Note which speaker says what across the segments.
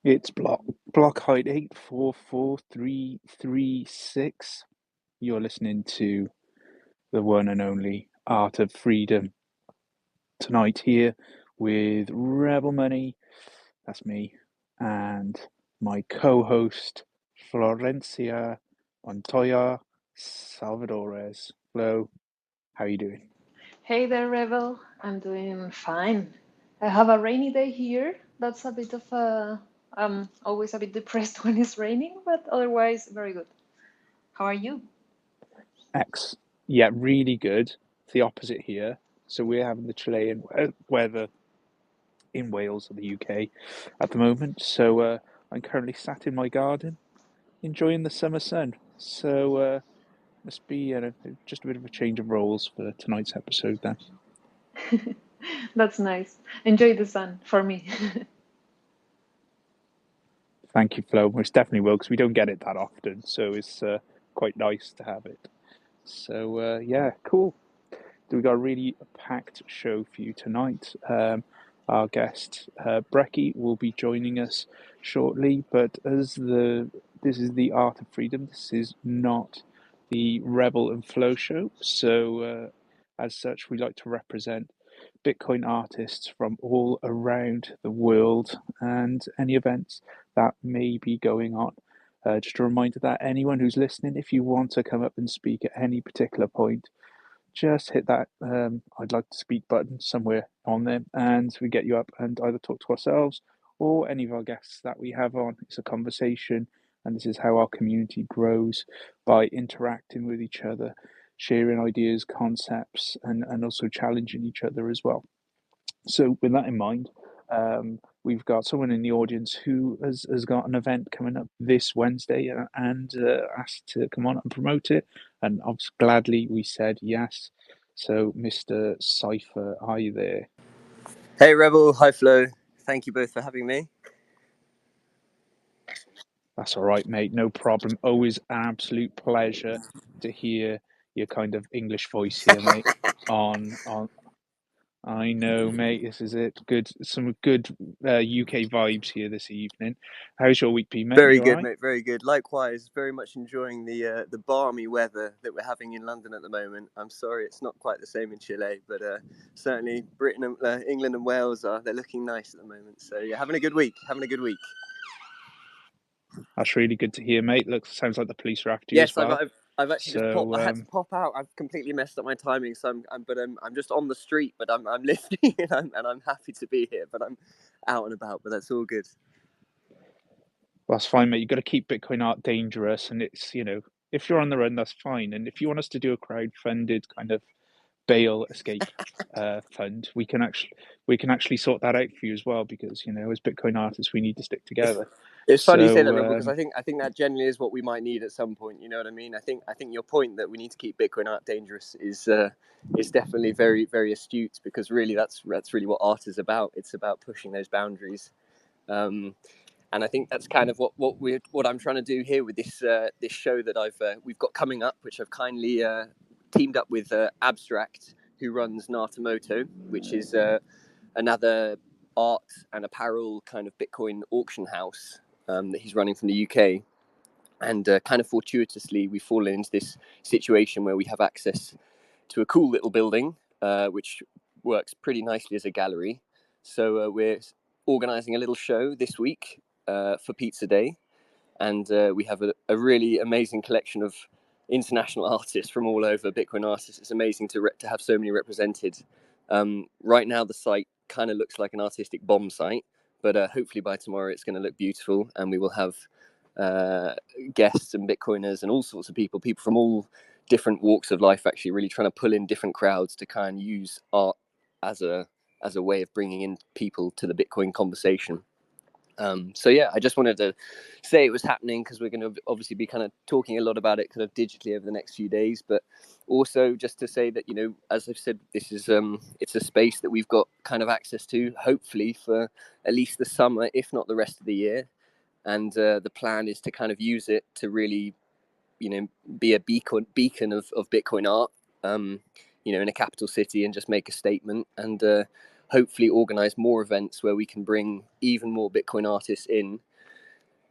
Speaker 1: It's block height 844336. You're listening to the one and only Art of Freedom tonight here with Rebel Money, that's me, and my co-host Florencia Montoya Salvadores. Hello, how are you doing?
Speaker 2: Hey there, Rebel. I'm doing fine. I have a rainy day here. That's a bit of a, always a bit depressed when it's raining, but otherwise very good. How are you?
Speaker 1: X. Yeah, really good. It's the opposite here. So we're having the Chilean weather in Wales or the UK at the moment. So I'm currently sat in my garden enjoying the summer sun. So must be just a bit of a change of roles for tonight's episode then.
Speaker 2: That's nice. Enjoy the sun for me.
Speaker 1: Thank you, Flo. Most definitely will, because we don't get it that often. So it's quite nice to have it. So yeah, cool. We got a really packed show for you tonight. Our guest Brekkie will be joining us shortly, but this is the Art of Freedom. This is not the Rebel and Flow show. So as such, we like to represent Bitcoin artists from all around the world and any events that may be going on. Just a reminder that anyone who's listening, if you want to come up and speak at any particular point, just hit that I'd like to speak button somewhere on there, and we get you up and either talk to ourselves or any of our guests that we have on. It's a conversation, and this is how our community grows, by interacting with each other, sharing ideas, concepts, and also challenging each other as well. So, with that in mind, we've got someone in the audience who has got an event coming up this Wednesday and asked to come on and promote it. And obviously, gladly we said yes. So, Mr. Cypher, are you there?
Speaker 3: Hey Rebel, hi Flo. Thank you both for having me.
Speaker 1: That's all right, mate. No problem. Always an absolute pleasure to hear your kind of English voice here, mate. On I know, mate. This is it. Good, some good UK vibes here this evening. How's your week been, mate?
Speaker 3: Very
Speaker 1: You all
Speaker 3: good,
Speaker 1: right?
Speaker 3: mate. Very good. Likewise, very much enjoying the balmy weather that we're having in London at the moment. I'm sorry, it's not quite the same in Chile, but certainly Britain and England and Wales they're looking nice at the moment. So yeah, having a good week. Having a good week.
Speaker 1: That's really good to hear, mate. Look, sounds like the police are after you as
Speaker 3: Yes,
Speaker 1: well.
Speaker 3: I've actually just popped.
Speaker 1: So,
Speaker 3: I had to pop out. I've completely messed up my timing, so I'm just on the street, but I'm listening and I'm happy to be here. But I'm out and about, but that's all good.
Speaker 1: that's fine, mate. You've got to keep Bitcoin art dangerous, and it's if you're on the run, that's fine. And if you want us to do a crowd-funded kind of bail escape fund, we can actually sort that out for you as well, because as Bitcoin artists, we need to stick together.
Speaker 3: It's funny you say that, Rebel,
Speaker 1: So
Speaker 3: because I think that generally is what we might need at some point. You know what I mean? I think your point that we need to keep Bitcoin art dangerous is definitely very very astute, because really that's really what art is about. It's about pushing those boundaries, and I think that's kind of what I'm trying to do here with this show that we've got coming up, which I've kindly teamed up with Abstract, who runs Natamoto, which is another art and apparel kind of Bitcoin auction house that he's running from the UK. And kind of fortuitously, we've fallen into this situation where we have access to a cool little building, which works pretty nicely as a gallery. So we're organising a little show this week for Pizza Day. And we have a really amazing collection of international artists from all over, Bitcoin artists. It's amazing to have so many represented. Right now, the site kind of looks like an artistic bomb site, but hopefully by tomorrow it's going to look beautiful, and we will have guests and Bitcoiners and all sorts of people from all different walks of life, actually really trying to pull in different crowds to kind of use art as a way of bringing in people to the Bitcoin conversation. So yeah, I just wanted to say it was happening, because we're going to obviously be kind of talking a lot about it kind of digitally over the next few days, but also just to say that, as I've said, this is it's a space that we've got kind of access to, hopefully for at least the summer, if not the rest of the year. And the plan is to kind of use it to really, be a beacon of Bitcoin art, in a capital city, and just make a statement, and hopefully organize more events where we can bring even more Bitcoin artists in,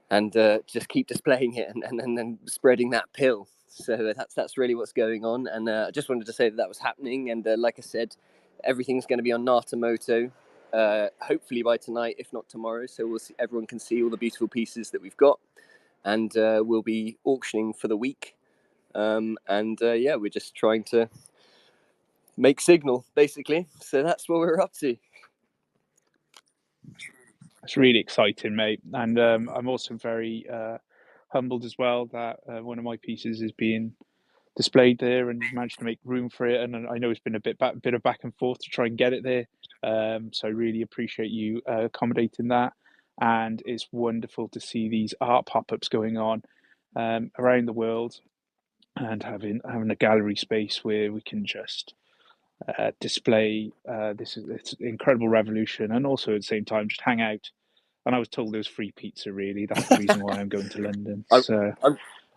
Speaker 3: and just keep displaying it and then spreading that pill. So that's really what's going on. And I just wanted to say that was happening. And like I said, everything's going to be on Natamoto, hopefully by tonight, if not tomorrow. So we'll see, everyone can see all the beautiful pieces that we've got, and we'll be auctioning for the week. Yeah, we're just trying to make signal, basically. So that's what we're up to.
Speaker 1: It's really exciting, mate. And I'm also very humbled as well that one of my pieces is being displayed there, and you've managed to make room for it. And I know it's been a bit of back and forth to try and get it there. So I really appreciate you accommodating that. And it's wonderful to see these art pop-ups going on around the world, and having a gallery space where we can just display this incredible revolution, and also at the same time just hang out. And I was told there was free pizza. Really, that's the reason why I'm going to London. So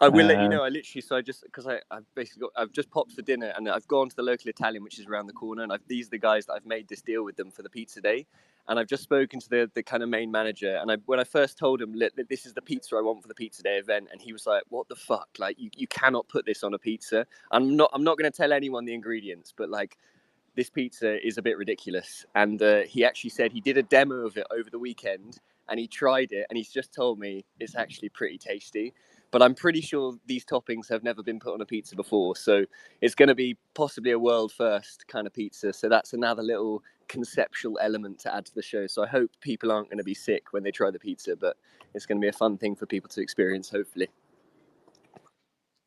Speaker 3: I will let you know. I literally, so I just, because I've basically I've just popped for dinner, and I've gone to the local Italian, which is around the corner, and these are the guys that I've made this deal with them for the pizza day. And I've just spoken to the kind of main manager, and when I first told him, this is the pizza I want for the pizza day event, and he was like, "What the fuck? Like, you cannot put this on a pizza." I'm not going to tell anyone the ingredients, but like, this pizza is a bit ridiculous. And he actually said he did a demo of it over the weekend, and he tried it, and he's just told me it's actually pretty tasty. But I'm pretty sure these toppings have never been put on a pizza before, so it's going to be possibly a world first kind of pizza. So that's another little conceptual element to add to the show. So I hope people aren't going to be sick when they try the pizza, but it's going to be a fun thing for people to experience, hopefully.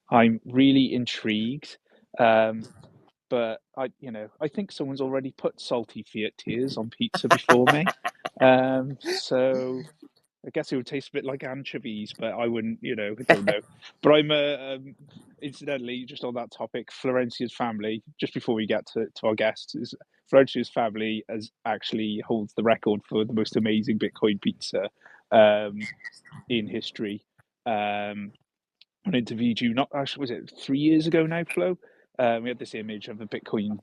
Speaker 1: I'm really intrigued. But I think someone's already put salty Fiat tears on pizza before me. So I guess it would taste a bit like anchovies, but I wouldn't, I don't know. But I'm incidentally, just on that topic, Florencia's family, just before we get to our guests, is Florencia's family actually holds the record for the most amazing Bitcoin pizza in history. I interviewed you, not actually, was it 3 years ago now, Flo? We had this image of a Bitcoin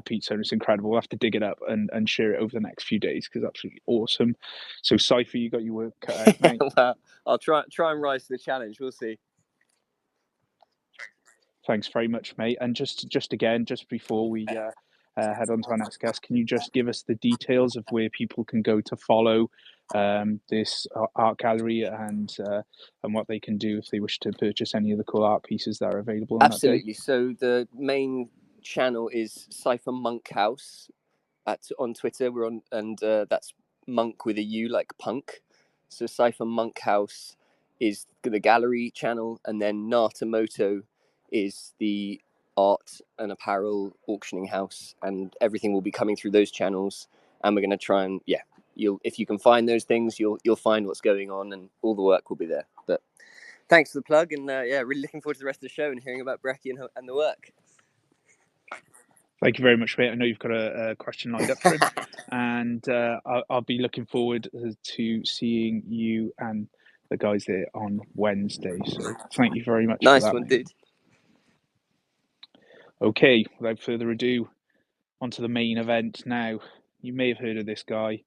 Speaker 1: pizza, and it's incredible. We'll have to dig it up and share it over the next few days because it's absolutely awesome. So, Cypher, you got your work cut out, mate.
Speaker 3: Well, I'll try and rise to the challenge. We'll see.
Speaker 1: Thanks very much, mate. And just again, just before we head on to our next guest, can you just give us the details of where people can go to follow this art gallery, and what they can do if they wish to purchase any of the cool art pieces that are available on
Speaker 3: Absolutely.
Speaker 1: that day?
Speaker 3: So the main channel is Cypher Monk House on Twitter. We're on, and that's monk with a U, like punk. So Cypher Monk House is the gallery channel, and then Natamoto is the art and apparel auctioning house, and everything will be coming through those channels. And we're going to try and if you can find those things, you'll find what's going on, and all the work will be there. But thanks for the plug, and really looking forward to the rest of the show and hearing about Brekkie and the work.
Speaker 1: Thank you very much, mate. I know you've got a question lined up for him, and I'll be looking forward to seeing you and the guys there on Wednesday. So thank you very much for
Speaker 3: Nice
Speaker 1: that,
Speaker 3: one,
Speaker 1: mate.
Speaker 3: dude.
Speaker 1: Okay, without further ado, on to the main event now. You may have heard of this guy.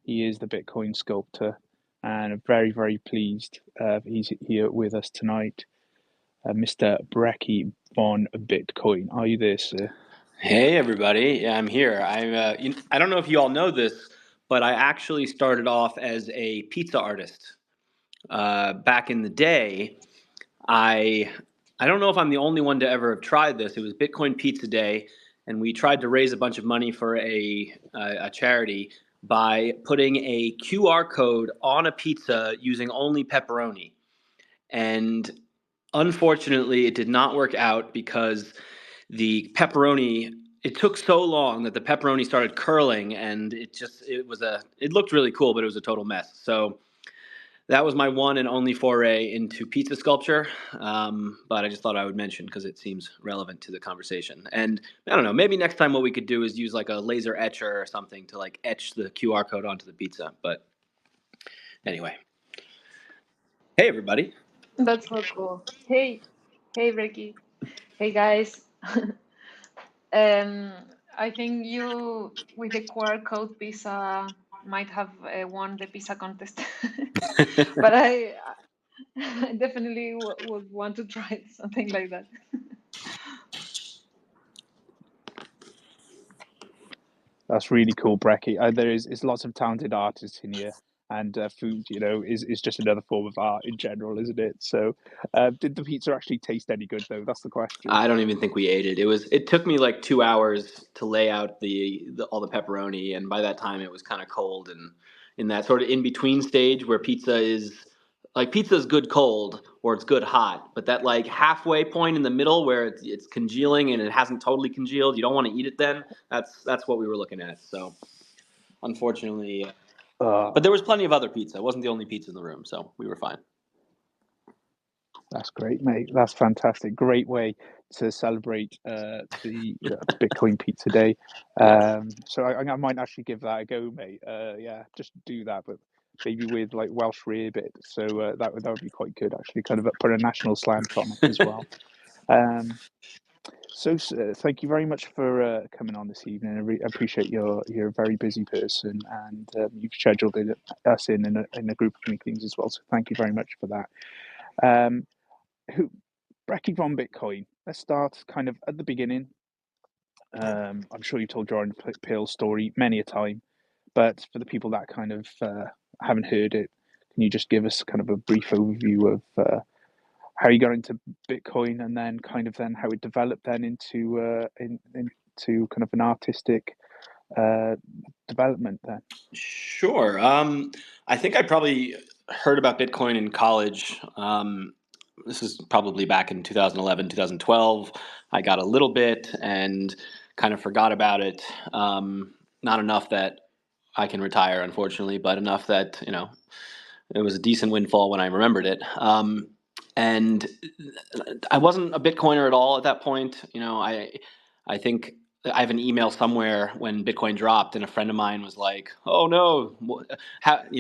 Speaker 1: He is the Bitcoin sculptor, and I'm very, very pleased he's here with us tonight. Mr. Brekkie Von Bitcoin. Are you there, sir?
Speaker 4: Hey, everybody. Yeah, I'm here. I don't know if you all know this, but I actually started off as a pizza artist. Back in the day, I don't know if I'm the only one to ever have tried this. It was Bitcoin Pizza Day, and we tried to raise a bunch of money for a charity by putting a QR code on a pizza using only pepperoni. And unfortunately, it did not work out because the pepperoni, it took so long that the pepperoni started curling, and it looked really cool, but it was a total mess. So that was my one and only foray into pizza sculpture. But I just thought I would mention because it seems relevant to the conversation. And I don't know, maybe next time what we could do is use like a laser etcher or something to like etch the QR code onto the pizza. But anyway, hey everybody.
Speaker 2: That's so cool. Hey, Brekkie. Hey, guys. I think you, with the QR code pizza, might have won the pizza contest. But I definitely would want to try something like that.
Speaker 1: That's really cool, Brekkie. There is lots of talented artists in here, and food, is just another form of art in general, isn't it? So, did the pizza actually taste any good though? That's the question.
Speaker 4: I don't even think we ate it. It took me like 2 hours to lay out all the pepperoni, and by that time it was kind of cold, and in that sort of in between stage where pizza is good cold or it's good hot, but that like halfway point in the middle where it's congealing and it hasn't totally congealed, you don't want to eat it then. That's what we were looking at. So unfortunately, but there was plenty of other pizza. It wasn't the only pizza in the room, so we were fine.
Speaker 1: That's great, mate. That's fantastic. Great way to celebrate the Bitcoin Pizza Day.
Speaker 4: Yeah.
Speaker 1: So I might actually give that a go, mate. Yeah, just do that, but maybe with like Welsh rarebit. So that would be quite good, actually. Kind of put a national slant on it as well. Um, so thank you very much for coming on this evening. I appreciate you're a very busy person, and you've scheduled us in a group of meetings as well. So thank you very much for that. Um, who Brekkie Von Bitcoin. Let's start kind of at the beginning. I'm sure you've told Jordan Peele's story many a time, but for the people that kind of haven't heard it, can you just give us kind of a brief overview of how you got into Bitcoin, and then how it developed then into kind of an artistic uh, development then?
Speaker 4: Sure. I think I probably heard about Bitcoin in college. This is probably back in 2011, 2012. I got a little bit and kind of forgot about it. Not enough that I can retire, unfortunately, but enough that, it was a decent windfall when I remembered it. And I wasn't a Bitcoiner at all at that point. I think I have an email somewhere when Bitcoin dropped, and a friend of mine was like, "Oh no,"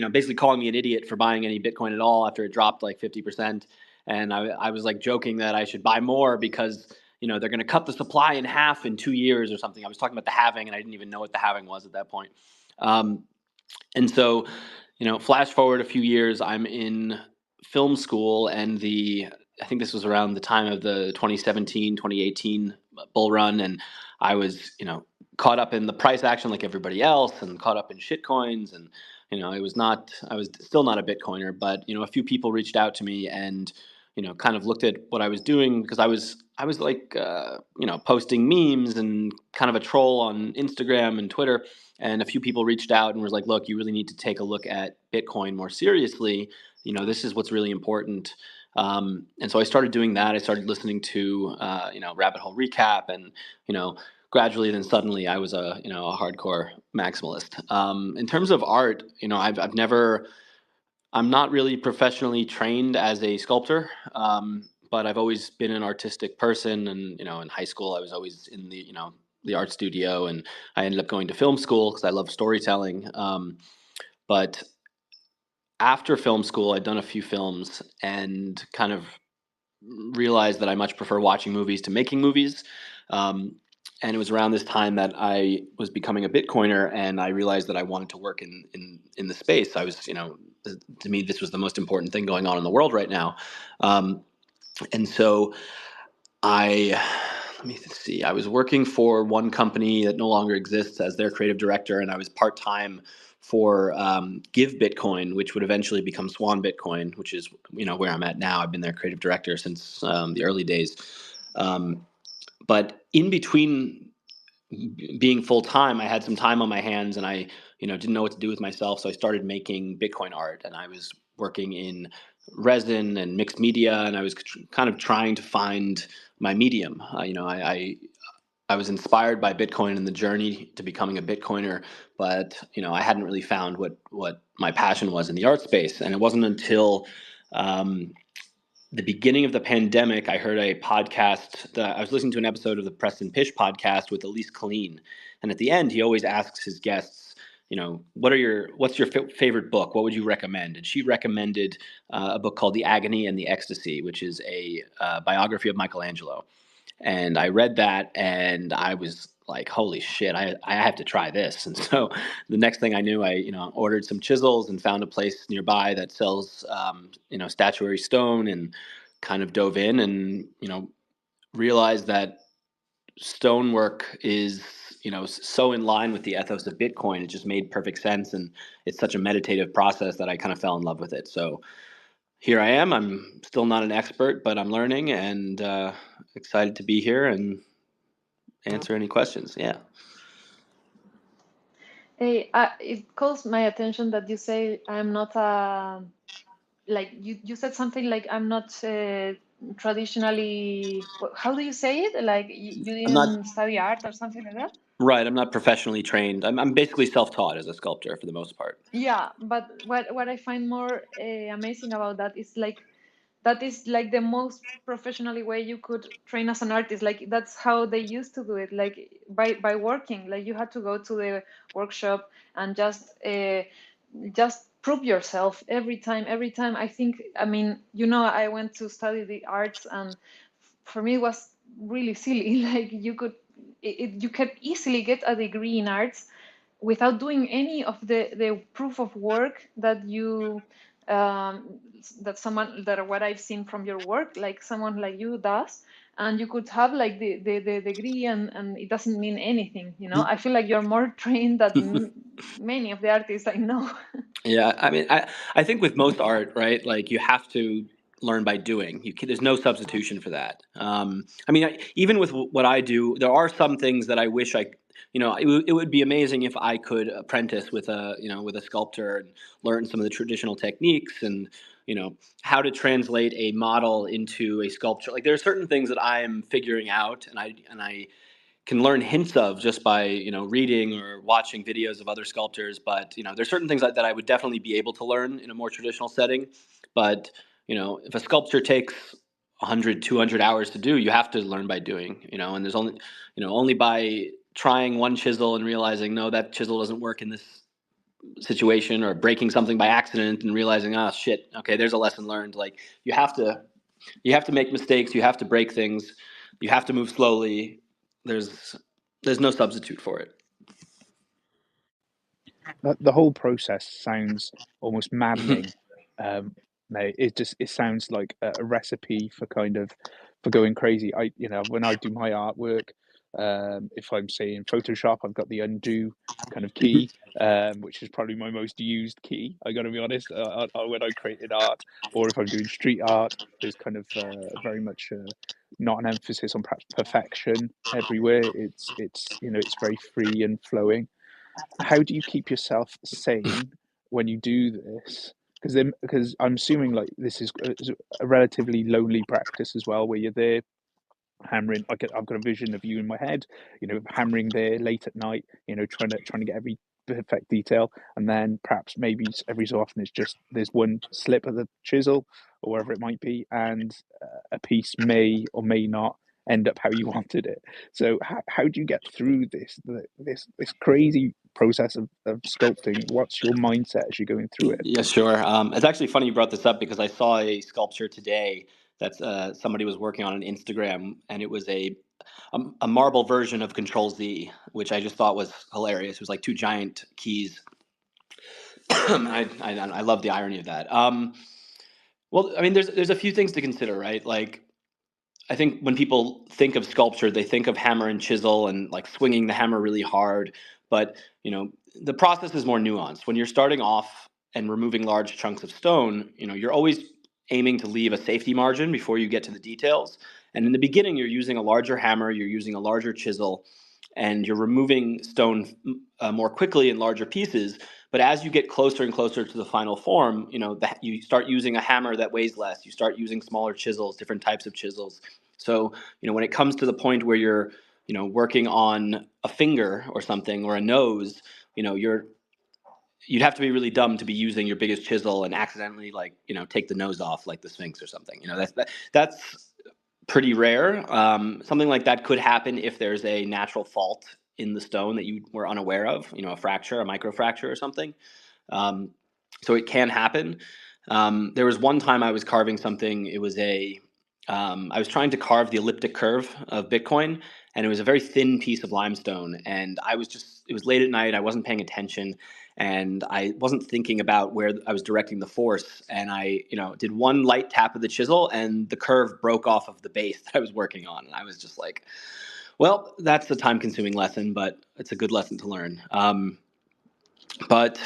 Speaker 4: basically calling me an idiot for buying any Bitcoin at all after it dropped like 50%. And I was like joking that I should buy more because they're going to cut the supply in half in 2 years or something. I was talking about the halving, and I didn't even know what the halving was at that point. Um, and so, flash forward a few years, I'm in film school, and I think this was around the time of the 2017, 2018 bull run, and I was, caught up in the price action like everybody else, and caught up in shit coins, and I was still not a Bitcoiner, but a few people reached out to me and kind of looked at what I was doing because I was like posting memes and kind of a troll on Instagram and Twitter, and a few people reached out and was like, look, you really need to take a look at Bitcoin more seriously. This is what's really important. And so I started doing that. I started listening to, Rabbit Hole Recap, and, gradually, then suddenly I was a hardcore maximalist. In terms of art, I've never, I'm not really professionally trained as a sculptor. But I've always been an artistic person, and in high school I was always in the art studio, and I ended up going to film school because I love storytelling. But after film school, I'd done a few films and kind of realized that I much prefer watching movies to making movies. Um, and it was around this time that I was becoming a Bitcoiner, and I realized that I wanted to work in the space. I was, to me, this was the most important thing going on in the world right now. And so I let me see. I was working for one company that no longer exists as their creative director, and I was part time for Give Bitcoin, which would eventually become Swan Bitcoin, which is where I'm at now. I've been their creative director since the early days. But in between being full time, I had some time on my hands, and I didn't know what to do with myself, so I started making Bitcoin art, and I was working in resin and mixed media, and I was kind of trying to find my medium. I was inspired by Bitcoin and the journey to becoming a Bitcoiner, but I hadn't really found what my passion was in the art space, and it wasn't until um, the beginning of the pandemic, I heard a podcast that I was listening to an episode of the Preston Pish podcast with Elise Colleen. And at the end, he always asks his guests, what's your favorite book? What would you recommend? And she recommended a book called The Agony and the Ecstasy, which is a biography of Michelangelo. And I read that, and I was like, holy shit, I have to try this. And so the next thing I knew, I ordered some chisels and found a place nearby that sells statuary stone, and kind of dove in and realized that stonework is so in line with the ethos of Bitcoin. It just made perfect sense, and it's such a meditative process that I kind of fell in love with it. So here I am. I'm still not an expert, but I'm learning, and excited to be here and answer any questions. Yeah.
Speaker 2: Hey, it calls my attention that you say I'm not a like you said something like I'm not traditionally. How do you say it? Like you
Speaker 4: I'm not
Speaker 2: didn't study art or something like that?
Speaker 4: right. I'm not professionally trained. I'm basically self-taught as a sculptor for the most part.
Speaker 2: Yeah, but what I find more amazing about that is like that is like the most professionally way you could train as an artist. Like that's how they used to do it, like by working. Like you had to go to the workshop and just prove yourself every time. I think, I mean, I went to study the arts, and for me it was really silly. Like you could easily get a degree in arts without doing any of the proof of work that you that someone that what I've seen from your work, like someone like you does. And you could have like the degree, and it doesn't mean anything. I feel like you're more trained than many of the artists I know.
Speaker 4: Yeah, I mean, I think with most art, right? Like you have to learn by doing. There's no substitution for that. I mean, even with what I do, there are some things that I wish it would be amazing if I could apprentice with a sculptor and learn some of the traditional techniques, and how to translate a model into a sculpture. Like there are certain things that I am figuring out, and I can learn hints of just by reading or watching videos of other sculptors. But there's certain things that I would definitely be able to learn in a more traditional setting. But if a sculpture takes 100, 200 hours to do, you have to learn by doing. And there's only by trying one chisel and realizing, no, that chisel doesn't work in this situation, or breaking something by accident and realizing, ah, shit, okay, there's a lesson learned. Like you have to make mistakes, you have to break things, you have to move slowly. There's no substitute for it.
Speaker 1: The whole process sounds almost maddening, mate. It sounds like a recipe for for going crazy. When I do my artwork, if I'm say in Photoshop, I've got the undo kind of key, which is probably my most used key. I got to be honest. When I created art, or if I'm doing street art, there's kind of very much not an emphasis on perhaps perfection everywhere. It's very free and flowing. How do you keep yourself sane when you do this? Because I'm assuming like this is a relatively lonely practice as well, where you're there hammering. I've got a vision of you in my head, hammering there late at night, trying to get every perfect detail, and then perhaps maybe every so often it's just there's one slip of the chisel or wherever it might be, and a piece may or may not end up how you wanted it. So how do you get through this crazy process of sculpting? What's your mindset as you're going through it?
Speaker 4: Yeah, sure. It's actually funny you brought this up, because I saw a sculpture today that somebody was working on Instagram, and it was a marble version of Control Z, which I just thought was hilarious. It was like two giant keys. I love the irony of that. Well, I mean, there's a few things to consider, right? Like, I think when people think of sculpture, they think of hammer and chisel and like swinging the hammer really hard. But the process is more nuanced. When you're starting off and removing large chunks of stone, you're always aiming to leave a safety margin before you get to the details. And in the beginning, you're using a larger hammer, you're using a larger chisel, and you're removing stone more quickly in larger pieces. But as you get closer and closer to the final form, you start using a hammer that weighs less. You start using smaller chisels, different types of chisels. So, when it comes to the point where you're, working on a finger or something, or a nose, you'd have to be really dumb to be using your biggest chisel and accidentally, like, take the nose off like the Sphinx or something. That's pretty rare. Something like that could happen if there's a natural fault in the stone that you were unaware of, a fracture, a microfracture or something. So it can happen. There was one time I was carving something. It was a I was trying to carve the elliptic curve of Bitcoin, and it was a very thin piece of limestone. And it was late at night. I wasn't paying attention, and I wasn't thinking about where I was directing the force. And I, did one light tap of the chisel, and the curve broke off of the base that I was working on. And I was just like, well, that's a time-consuming lesson, but it's a good lesson to learn. But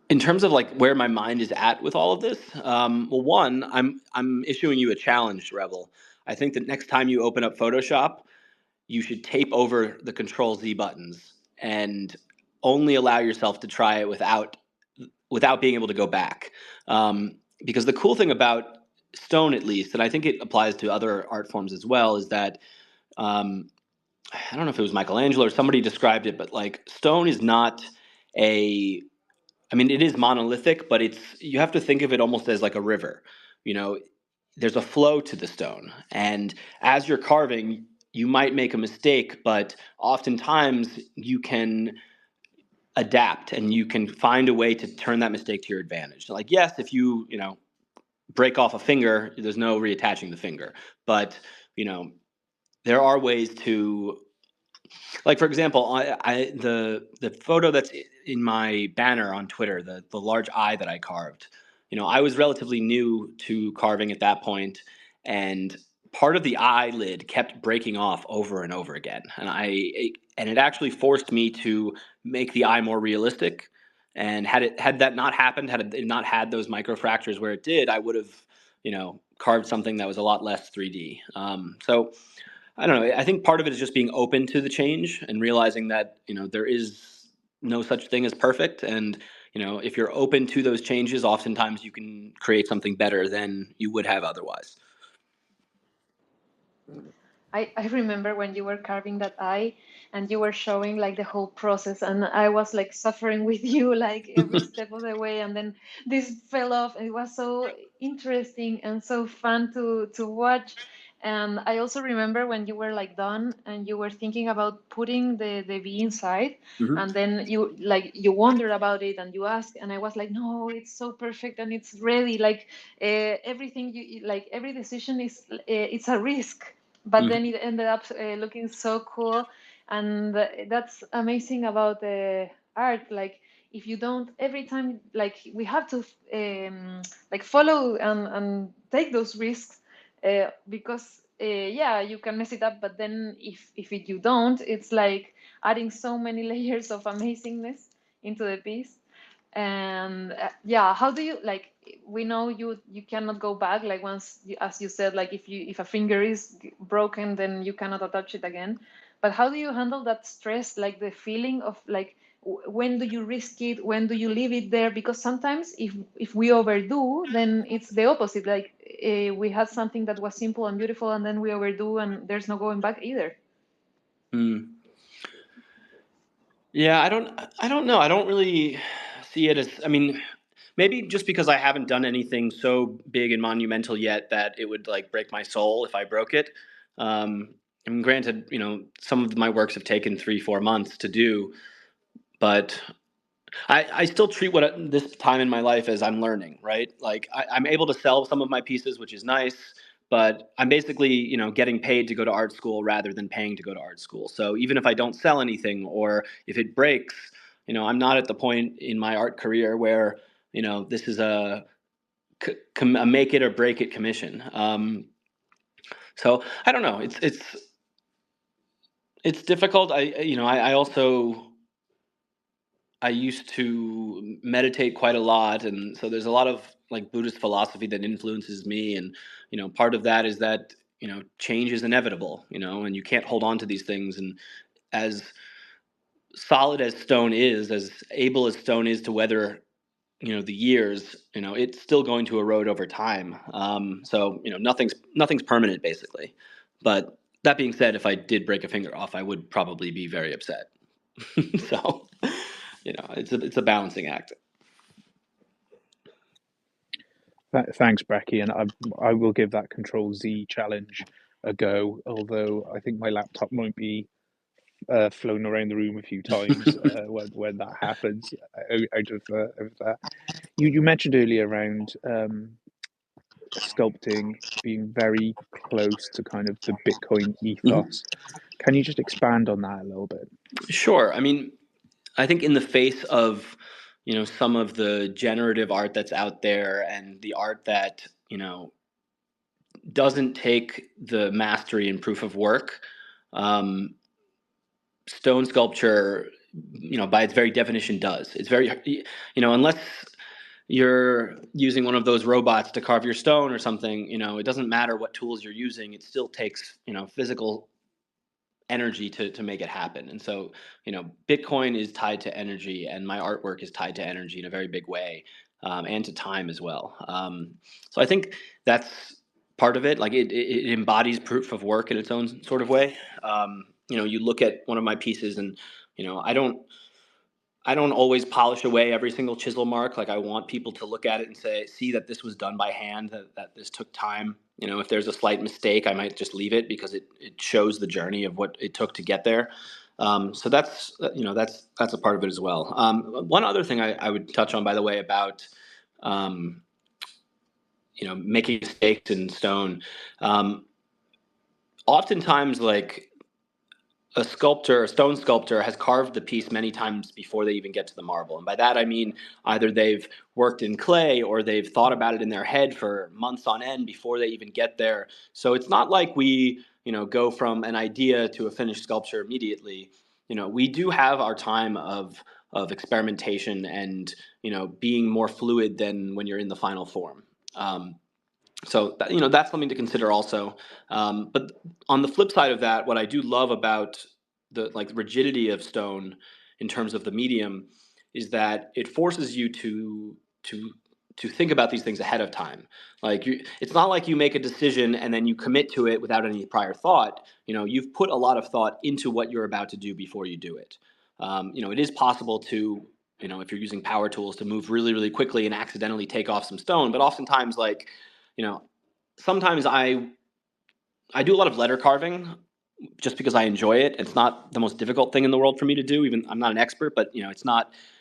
Speaker 4: in terms of like where my mind is at with all of this, well, one, I'm issuing you a challenge, Rebel. I think that next time you open up Photoshop, you should tape over the Control Z buttons and only allow yourself to try it without being able to go back. Because the cool thing about stone, at least, and I think it applies to other art forms as well, is that um, I don't know if it was Michelangelo or somebody described it, but like stone is not a I mean, it is monolithic, but you have to think of it almost as like a river. You know, there's a flow to the stone, and as you're carving, you might make a mistake, but oftentimes you can adapt and you can find a way to turn that mistake to your advantage. So like, yes, if you break off a finger, there's no reattaching the finger, but you know, there are ways to, like, for example, the photo that's in my banner on Twitter, the large eye that I carved. I was relatively new to carving at that point, and part of the eyelid kept breaking off over and over again, and it actually forced me to make the eye more realistic. And had that not happened, had it not had those microfractures where it did, I would have carved something that was a lot less 3D. So I don't know. I think part of it is just being open to the change and realizing that, there is no such thing as perfect. And, if you're open to those changes, oftentimes you can create something better than you would have otherwise.
Speaker 2: I remember when you were carving that eye and you were showing like the whole process, and I was like suffering with you like every step of the way, and then this fell off, and it was so interesting and so fun to watch. And I also remember when you were like done and you were thinking about putting the bee inside,
Speaker 4: Mm-hmm.
Speaker 2: and then you wondered about it and you asked, and I was like, no, it's so perfect and it's ready. Like everything like every decision is it's a risk, but
Speaker 4: Mm-hmm.
Speaker 2: then it ended up looking so cool. And that's amazing about art. Like if you don't, every time, like we have to like follow and take those risks, because yeah, you can mess it up, but then you don't, it's like adding so many layers of amazingness into the piece. And yeah, how do you, like, we know you cannot go back, like once as you said, like if a finger is broken, then you cannot attach it again. But how do you handle that stress, like the feeling of like when do you risk it, when do you leave it there? Because sometimes if we overdo, then it's the opposite. Like we had something that was simple and beautiful, and then we overdo and there's no going back either.
Speaker 4: Mm. Yeah, I don't know. I don't really see it as, I mean, maybe just because I haven't done anything so big and monumental yet that it would like break my soul if I broke it. I mean, granted, some of my works have taken 3-4 months to do, but I still treat this time in my life as I'm learning, right? Like I'm able to sell some of my pieces, which is nice, but I'm basically, getting paid to go to art school rather than paying to go to art school. So even if I don't sell anything or if it breaks, I'm not at the point in my art career where, this is a make it or break it commission. So I don't know. It's difficult. I also I used to meditate quite a lot, and so there's a lot of like Buddhist philosophy that influences me, and part of that is that change is inevitable, and you can't hold on to these things. And as solid as stone is, as able as stone is to weather the years, it's still going to erode over time. So nothing's permanent basically. But that being said, if I did break a finger off, I would probably be very upset. So it's a balancing act.
Speaker 1: Thanks, Brekkie, and I will give that Control Z challenge a go. Although I think my laptop might be flown around the room a few times when that happens. Out of that, you mentioned earlier around sculpting being very close to kind of the Bitcoin
Speaker 4: Mhm.
Speaker 1: ethos. Can you just expand on that a little bit?
Speaker 4: Sure. I mean, I think in the face of, some of the generative art that's out there and the art that, doesn't take the mastery and proof of work, um, stone sculpture, by its very definition does. It's very, unless you're using one of those robots to carve your stone or something, it doesn't matter what tools you're using. It still takes, physical energy to make it happen. And so, Bitcoin is tied to energy, and my artwork is tied to energy in a very big way, and to time as well. So I think that's part of it. Like it embodies proof of work in its own sort of way. You look at one of my pieces, and I don't always polish away every single chisel mark. Like I want people to look at it and see that this was done by hand, that this took time. If there's a slight mistake, I might just leave it because it shows the journey of what it took to get there. So that's a part of it as well. One other thing I would touch on, by the way, about um, making mistakes in stone. Um, Oftentimes, like a stone sculptor has carved the piece many times before they even get to the marble. And by that, I mean either they've worked in clay or they've thought about it in their head for months on end before they even get there. So it's not like we, go from an idea to a finished sculpture immediately. We do have our time of experimentation and, being more fluid than when you're in the final form. So that's something to consider also. But on the flip side of that, what I do love about the rigidity of stone in terms of the medium is that it forces you to to think about these things ahead of time. It's not like you make a decision and then you commit to it without any prior thought. You've put a lot of thought into what you're about to do before you do it. It is possible to, if you're using power tools, to move really, really quickly and accidentally take off some stone. But oftentimes, you know, sometimes I do a lot of letter carving just because I enjoy it. It's not the most difficult thing in the world for me to do. Even I'm not an expert, but it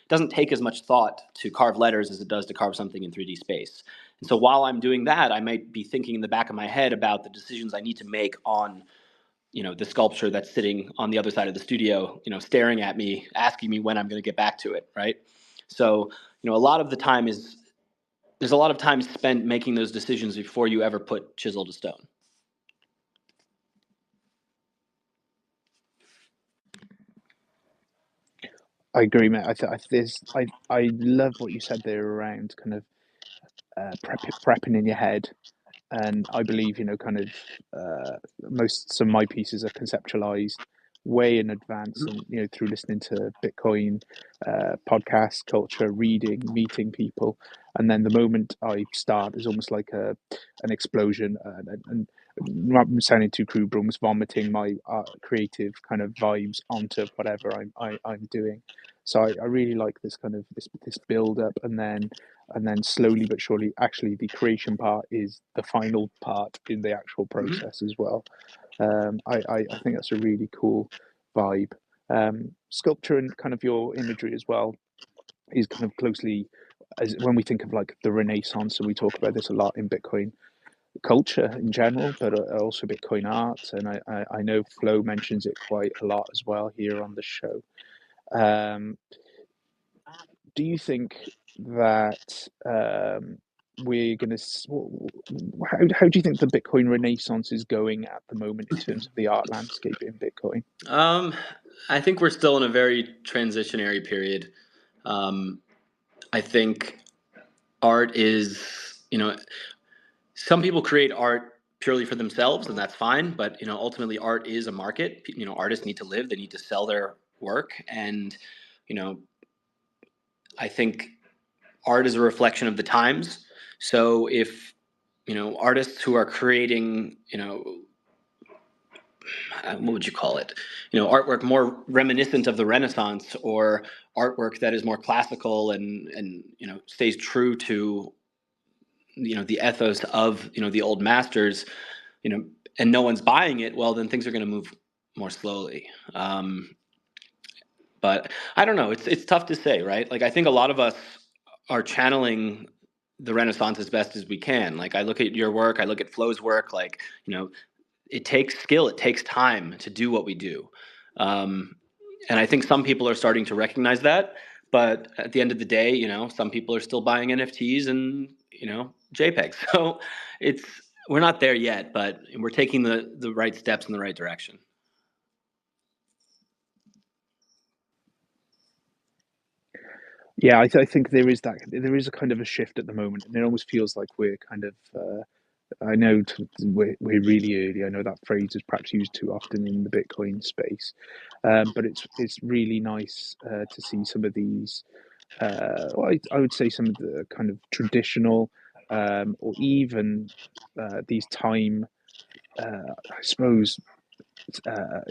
Speaker 4: doesn't take as much thought to carve letters as it does to carve something in 3D space. And so while I'm doing that, I might be thinking in the back of my head about the decisions I need to make on, the sculpture that's sitting on the other side of the studio, staring at me, asking me when I'm going to get back to it, right? So, a lot of the time there's a lot of time spent making those decisions before you ever put chisel to stone.
Speaker 1: I agree, mate. I love what you said there around kind of prepping in your head, and I believe kind of some of my pieces are conceptualized way in advance, and through listening to Bitcoin podcasts, culture, reading, meeting people, and then the moment I start is almost like an explosion, and not sounding too crude, but almost vomiting my creative kind of vibes onto whatever I'm doing. So I really like this kind of this build up, and then slowly but surely, actually the creation part is the final part in the actual
Speaker 4: Mm-hmm.
Speaker 1: process as well. I think that's a really cool vibe. Sculpture and kind of your imagery as well is kind of closely, as when we think of like the Renaissance, and we talk about this a lot in Bitcoin culture in general, but also Bitcoin art, and I know Flo mentions it quite a lot as well here on the show. Um, do you think that we're going to, how do you think the Bitcoin Renaissance is going at the moment in terms of the art landscape in Bitcoin?
Speaker 4: I think we're still in a very transitionary period. I think art is, some people create art purely for themselves, and that's fine. But ultimately, art is a market. Artists need to live; they need to sell their work, and you know, I think art is a reflection of the times. So if artists who are creating, what would you call it? Artwork more reminiscent of the Renaissance, or artwork that is more classical and stays true to the ethos of the old masters, you know, and no one's buying it. Well, then things are going to move more slowly. But I don't know. It's tough to say, right? Like I think a lot of us are channeling the Renaissance as best as we can. Like I look at your work, I look at Flo's work, like, it takes skill, it takes time to do what we do. And I think some people are starting to recognize that, but at the end of the day, some people are still buying NFTs and, JPEGs. So we're not there yet, but we're taking the right steps in the right direction.
Speaker 1: Yeah, I think there is a kind of a shift at the moment, and it almost feels like we're kind of. I know we're really early. I know that phrase is perhaps used too often in the Bitcoin space, but it's really nice to see some of these. Well, I would say some of the kind of traditional, or even these time, I suppose,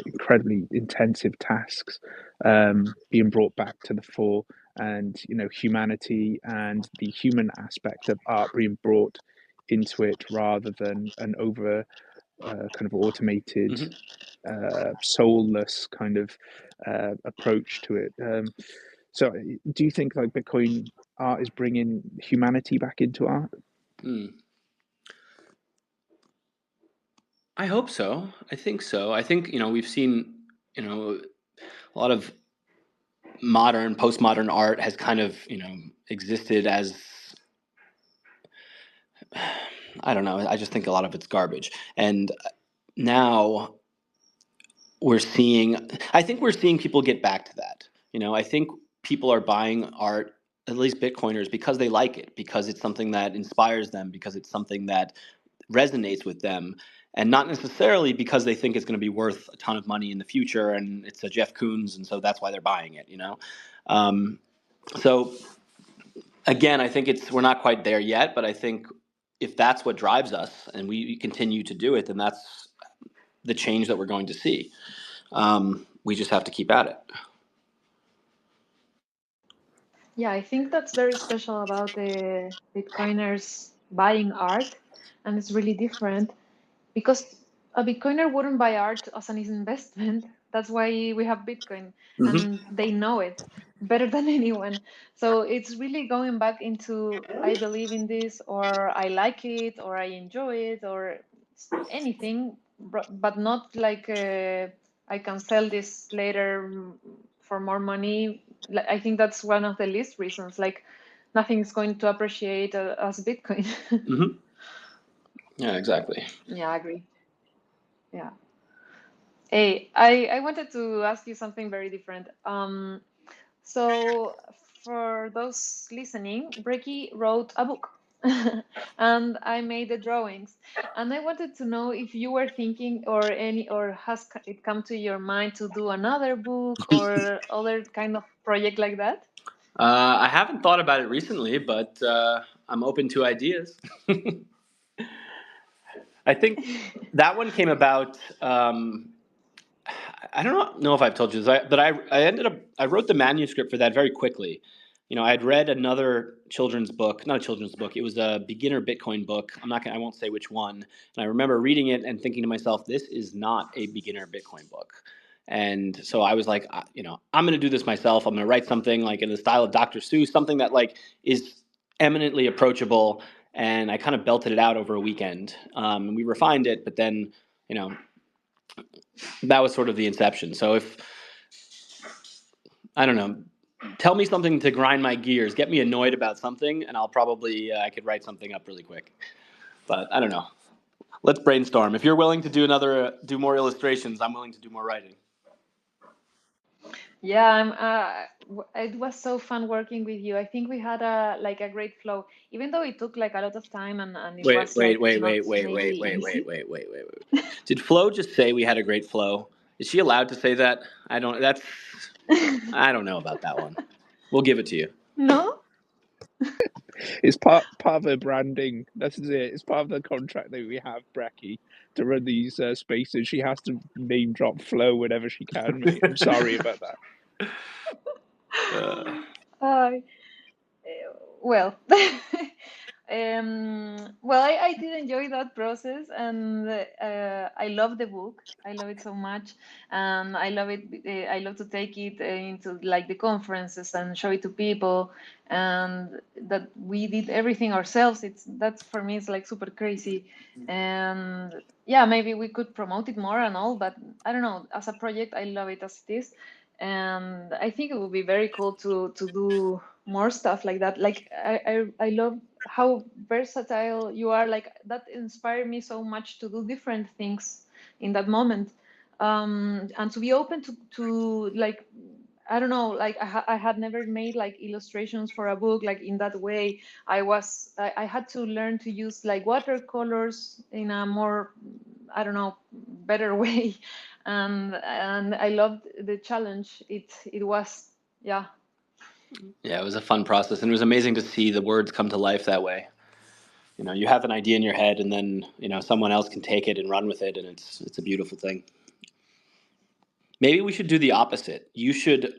Speaker 1: incredibly intensive tasks being brought back to the fore, and humanity and the human aspect of art being brought into it rather than an over kind of automated, soulless kind of approach to it. So, do you think like Bitcoin art is bringing humanity back into art?
Speaker 4: I hope so. I think so. I think, we've seen, a lot of postmodern art has kind of, existed as, I don't know. I just think a lot of it's garbage. And now I think we're seeing people get back to that. I think people are buying art, at least Bitcoiners, because they like it, because it's something that inspires them, because it's something that resonates with them, and not necessarily because they think it's going to be worth a ton of money in the future and it's a Jeff Koons and so that's why they're buying it. So again, I think we're not quite there yet, but I think if that's what drives us and we continue to do it, then that's the change that we're going to see. We just have to keep at it.
Speaker 2: Yeah, I think that's very special about the Bitcoiners buying art, and it's really different because a Bitcoiner wouldn't buy art as an investment. That's why we have Bitcoin, and they know it better than anyone. So it's really going back into I believe in this, or I like it, or I enjoy it, or anything, but not like I can sell this later for more money. I think that's one of the least reasons. Like nothing is going to appreciate as Bitcoin.
Speaker 4: Yeah, exactly.
Speaker 2: Yeah, I agree. Yeah. Hey, I wanted to ask you something very different. So for those listening, Brekkie wrote a book and I made the drawings. And I wanted to know if you were thinking or has it come to your mind to do another book or other kind of project like that?
Speaker 4: I haven't thought about it recently, but I'm open to ideas. I think that one came about. I don't know if I've told you this, but I wrote the manuscript for that very quickly. I had read another children's book, not a children's book. It was a beginner Bitcoin book. I won't say which one. And I remember reading it and thinking to myself, this is not a beginner Bitcoin book. And so I was like, I'm going to do this myself. I'm going to write something like in the style of Dr. Seuss, something that like is eminently approachable. And I kind of belted it out over a weekend. And we refined it, but then, that was sort of the inception. So I don't know, tell me something to grind my gears, get me annoyed about something, and I'll probably, I could write something up really quick. But I don't know. Let's brainstorm. If you're willing to do more illustrations, I'm willing to do more writing.
Speaker 2: Yeah, it was so fun working with you. I think we had a great flow, even though it took like a lot of time and it was like not maybe easy.
Speaker 4: Wait. Did Flo just say we had a great flow? Is she allowed to say that? I don't know about that one. We'll give it to you.
Speaker 2: No?
Speaker 1: It's part of her branding. That's it. It's part of the contract that we have, Brekkie, to run these spaces. She has to name drop Flo whenever she can, mate. I'm sorry about that.
Speaker 2: Uh, well, Well, I did enjoy that process, and I love the book. I love it so much, and I love it. I love to take it into like the conferences and show it to people, and that we did everything ourselves. That's for me, it's like super crazy, and yeah, maybe we could promote it more and all, but I don't know. As a project, I love it as it is, and I think it would be very cool to do more stuff like that. Like I love how versatile you are. Like that inspired me so much to do different things in that moment, and to be open to like, I don't know, like I had never made like illustrations for a book like in that way. I had to learn to use like watercolors in a more, I don't know, better way, and I loved the challenge. It was, yeah.
Speaker 4: Yeah, it was a fun process, and it was amazing to see the words come to life that way. You have an idea in your head, and then someone else can take it and run with it, and it's a beautiful thing. Maybe we should do the opposite. You should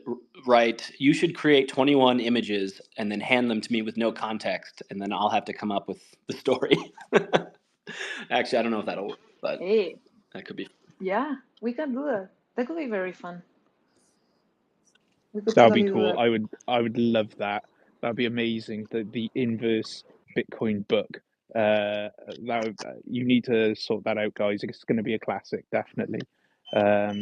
Speaker 4: create 21 images and then hand them to me with no context, and then I'll have to come up with the story. Actually, I don't know if that'll work, but
Speaker 2: Hey,
Speaker 4: that could be.
Speaker 2: yeah, we can do that. That could be very fun. We could
Speaker 1: That would be
Speaker 2: totally do
Speaker 1: cool.
Speaker 2: that.
Speaker 1: I would love that. That'd be amazing. The inverse Bitcoin book. You need to sort that out, guys. It's going to be a classic, definitely. At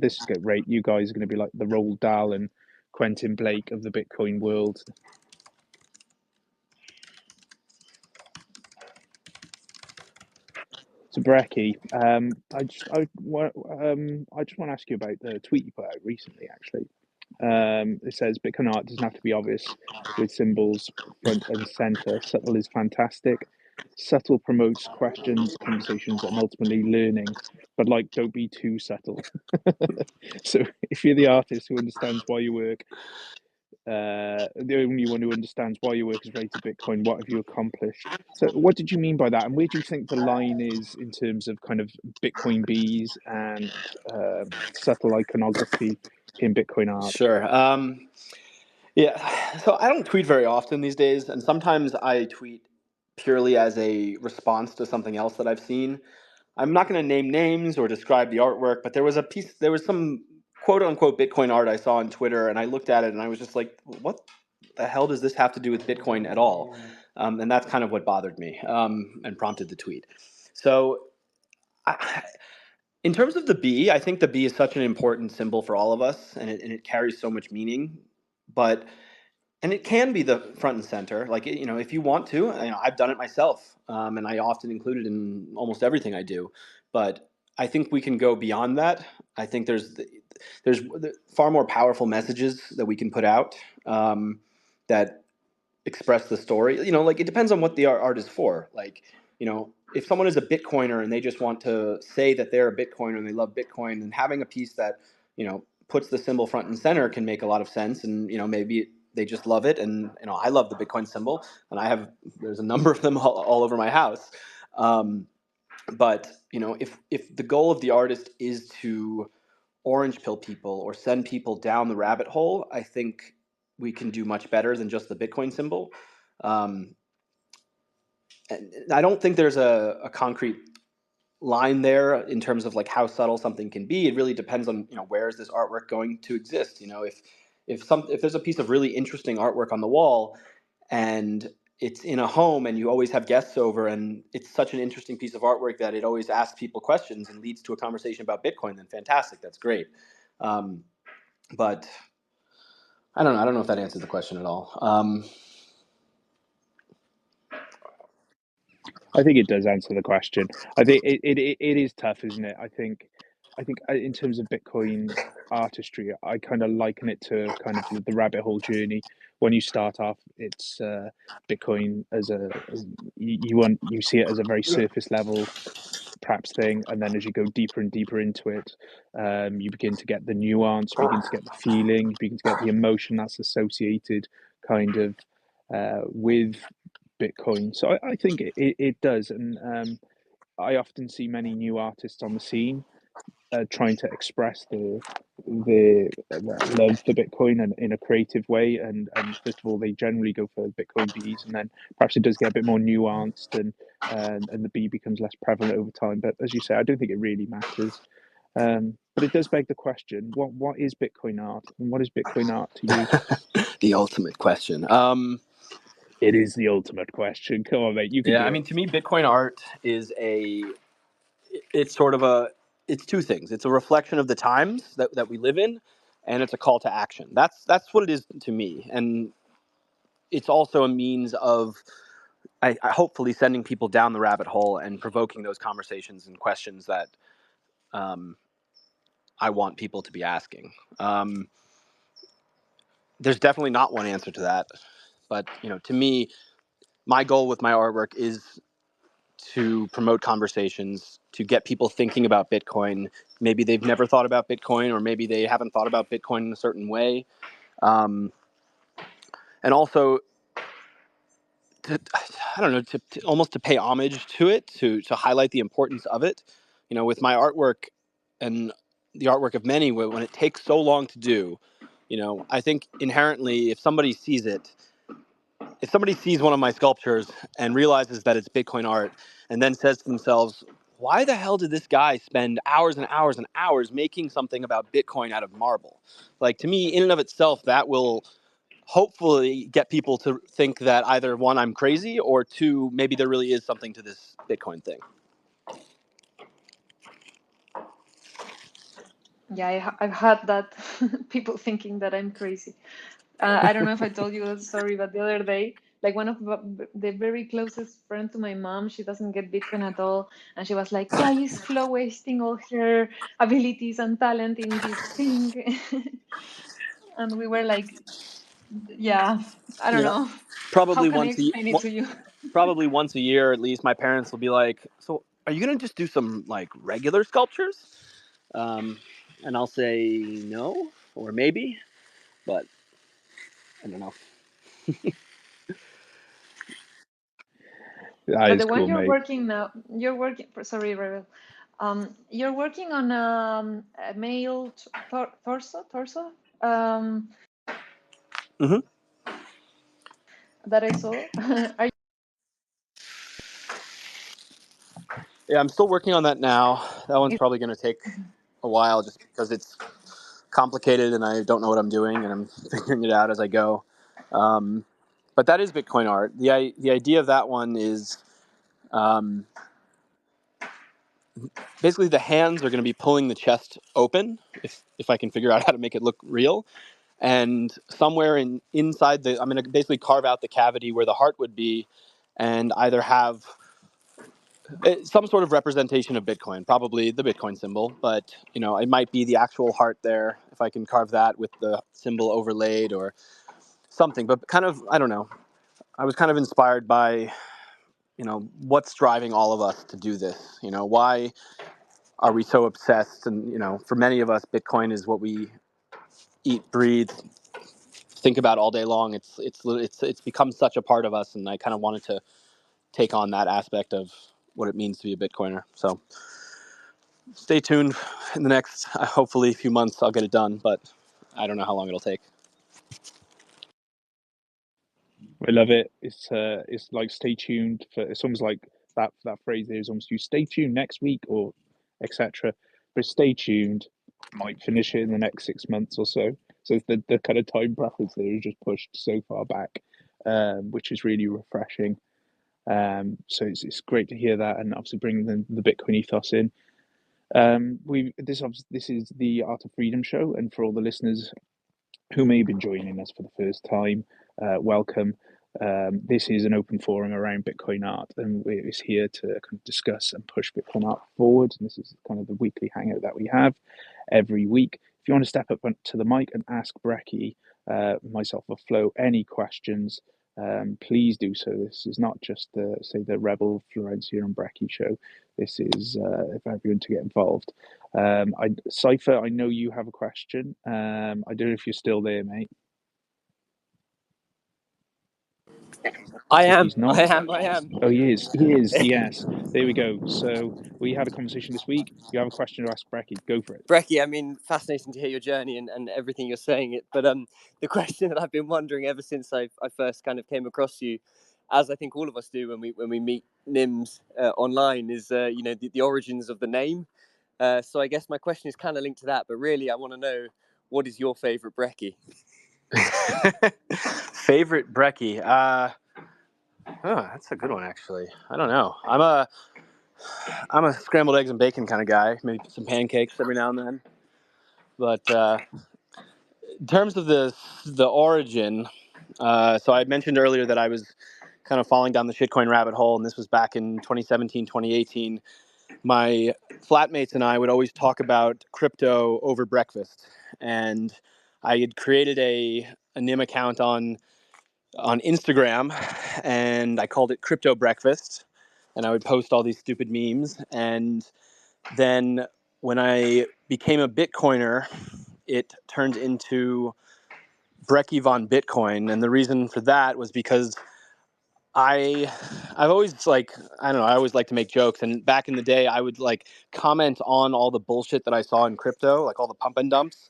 Speaker 1: this rate, you guys are going to be like the Roald Dahl and Quentin Blake of the Bitcoin world. So Brekkie, I just want to ask you about the tweet you put out recently, actually. It says Bitcoin art doesn't have to be obvious with symbols front and center. Subtle is fantastic. Subtle promotes questions, conversations, and ultimately learning. But like, don't be too subtle. So if you're the artist who understands why you work, the only one who understands why your work is rated Bitcoin, what have you accomplished? So what did you mean by that? And where do you think the line is in terms of kind of Bitcoin bees and subtle iconography in Bitcoin art?
Speaker 4: Sure. Yeah. So I don't tweet very often these days, and sometimes I tweet purely as a response to something else that I've seen. I'm not going to name names or describe the artwork, but there was some quote unquote Bitcoin art I saw on Twitter, and I looked at it and I was just like, what the hell does this have to do with Bitcoin at all? And that's kind of what bothered me and prompted the tweet. So, in terms of the bee, I think the bee is such an important symbol for all of us, and it carries so much meaning. But and it can be the front and center, like if you want to. I've done it myself, and I often include it in almost everything I do. But I think we can go beyond that. I think there's far more powerful messages that we can put out that express the story. Like it depends on what the art is for. Like if someone is a Bitcoiner and they just want to say that they're a Bitcoiner and they love Bitcoin, and having a piece that puts the symbol front and center can make a lot of sense. And maybe they just love it. And I love the Bitcoin symbol, and there's a number of them all over my house. But if the goal of the artist is to orange pill people or send people down the rabbit hole, I think we can do much better than just the Bitcoin symbol. And I don't think there's a concrete line there in terms of like how subtle something can be. It really depends on where is this artwork going to exist. If there's a piece of really interesting artwork on the wall and it's in a home and you always have guests over and it's such an interesting piece of artwork that it always asks people questions and leads to a conversation about Bitcoin, then fantastic, that's great. But I don't know. I don't know if that answers the question at all.
Speaker 1: I think it does answer the question. I think it is tough, isn't it? I think in terms of Bitcoin artistry, I kind of liken it to kind of the rabbit hole journey. When you start off, it's Bitcoin you see it as a very surface level perhaps thing, and then as you go deeper and deeper into it, you begin to get the nuance, you begin to get the feeling, you begin to get the emotion that's associated kind of with Bitcoin. So I think it does, and I often see many new artists on the scene, trying to express the love for Bitcoin and in a creative way. And first of all, they generally go for Bitcoin bees, and then perhaps it does get a bit more nuanced, and the bee becomes less prevalent over time. But as you say, I don't think it really matters. But it does beg the question: what is Bitcoin art, and what is Bitcoin art to you?
Speaker 4: The ultimate question.
Speaker 1: It is the ultimate question. Come on, mate, you can do
Speaker 4: I
Speaker 1: it.
Speaker 4: mean, to me, Bitcoin art is it's sort of it's two things. It's a reflection of the times that we live in, and it's a call to action. That's what it is to me. And it's also a means of I hopefully sending people down the rabbit hole and provoking those conversations and questions that I want people to be asking. There's definitely not one answer to that, but to me, my goal with my artwork is to promote conversations, to get people thinking about Bitcoin. Maybe they've never thought about Bitcoin, or maybe they haven't thought about Bitcoin in a certain way, and also I don't know, to almost to pay homage to it, to highlight the importance of it. With my artwork and the artwork of many, when it takes so long to do, I think inherently, if somebody sees one of my sculptures and realizes that it's Bitcoin art, and then says to themselves, why the hell did this guy spend hours and hours and hours making something about Bitcoin out of marble? Like, to me, in and of itself, that will hopefully get people to think that either one, I'm crazy, or two, maybe there really is something to this Bitcoin thing.
Speaker 2: Yeah, I've had that people thinking that I'm crazy. I don't know if I told you that story, but the other day, like one of the very closest friend to my mom, she doesn't get Bitcoin at all, and she was like, "Why is Flo wasting all her abilities and talent in this thing?" And we were like, "Yeah, I don't
Speaker 4: Yeah,
Speaker 2: know. How
Speaker 4: probably
Speaker 2: can I
Speaker 4: once a
Speaker 2: explain it to you?"
Speaker 4: probably once a year at least, my parents will be like, "So, are you gonna just do some like regular sculptures?" And I'll say no, or maybe, but I don't know.
Speaker 1: That
Speaker 2: But
Speaker 1: is
Speaker 2: the one
Speaker 1: cool,
Speaker 2: you're
Speaker 1: mate.
Speaker 2: working now, sorry, Rebel. You're working on a male torso,
Speaker 4: Hmm.
Speaker 2: that I saw. Are
Speaker 4: Yeah, I'm still working on that now. That one's
Speaker 2: you,
Speaker 4: probably gonna take a while, just because it's complicated and I don't know what I'm doing, and I'm figuring it out as I go. Um, but that is Bitcoin art. The idea of that one is um, basically the hands are going to be pulling the chest open, if I can figure out how to make it look real. And somewhere inside I'm going to basically carve out the cavity where the heart would be, and either have some sort of representation of Bitcoin, probably the Bitcoin symbol, but it might be the actual heart there if I can carve that with the symbol overlaid or something. But kind of, I don't know. I was kind of inspired by what's driving all of us to do this. Why are we so obsessed? And for many of us, Bitcoin is what we eat, breathe, think about all day long. It's become such a part of us, and I kind of wanted to take on that aspect of what it means to be a Bitcoiner. So stay tuned. In the next, hopefully, few months, I'll get it done, but I don't know how long it'll take.
Speaker 1: I love it. It's like stay tuned for. It's almost like that phrase there is almost you stay tuned next week or etc. But stay tuned. Might finish it in the next 6 months or so. So the kind of time preference there is just pushed so far back, which is really refreshing. So it's great to hear that, and obviously bring the Bitcoin ethos in. This is the Art of Freedom show, and for all the listeners who may be joining us for the first time, welcome. This is an open forum around Bitcoin art, and we're here to kind of discuss and push Bitcoin art forward. And this is kind of the weekly hangout that we have every week. If you want to step up to the mic and ask Brekkie, myself, or Flo any questions, please do so. This is not just the Rebel, Florencia, and Brekkie show. This is for everyone to get involved. Cypher, I know you have a question. I don't know if you're still there, mate.
Speaker 3: I
Speaker 1: If
Speaker 3: am.
Speaker 1: he's not,
Speaker 3: I am. I am.
Speaker 1: oh, he is. He is. Yes. There we go. So we had a conversation this week. You have a question to ask Brekkie. Go for it.
Speaker 3: Brekkie, I mean, fascinating to hear your journey and everything you're saying. It, but the question that I've been wondering ever since I first kind of came across you, as I think all of us do when we meet NIMS online, is the origins of the name. So I guess my question is kind of linked to that. But really, I want to know, what is your favorite Brekkie?
Speaker 4: Favorite Brekkie? That's a good one, actually. I don't know. I'm a scrambled eggs and bacon kind of guy. Maybe some pancakes every now and then. But in terms of the origin, so I mentioned earlier that I was kind of falling down the shitcoin rabbit hole, and this was back in 2017, 2018. My flatmates and I would always talk about crypto over breakfast, and I had created a NIM account on Instagram, and I called it Crypto Breakfast, and I would post all these stupid memes. And then when I became a Bitcoiner, it turned into Brekkie Von Bitcoin, and the reason for that was because I've always I don't know, I always like to make jokes, and back in the day I would comment on all the bullshit that I saw in crypto, like all the pump and dumps,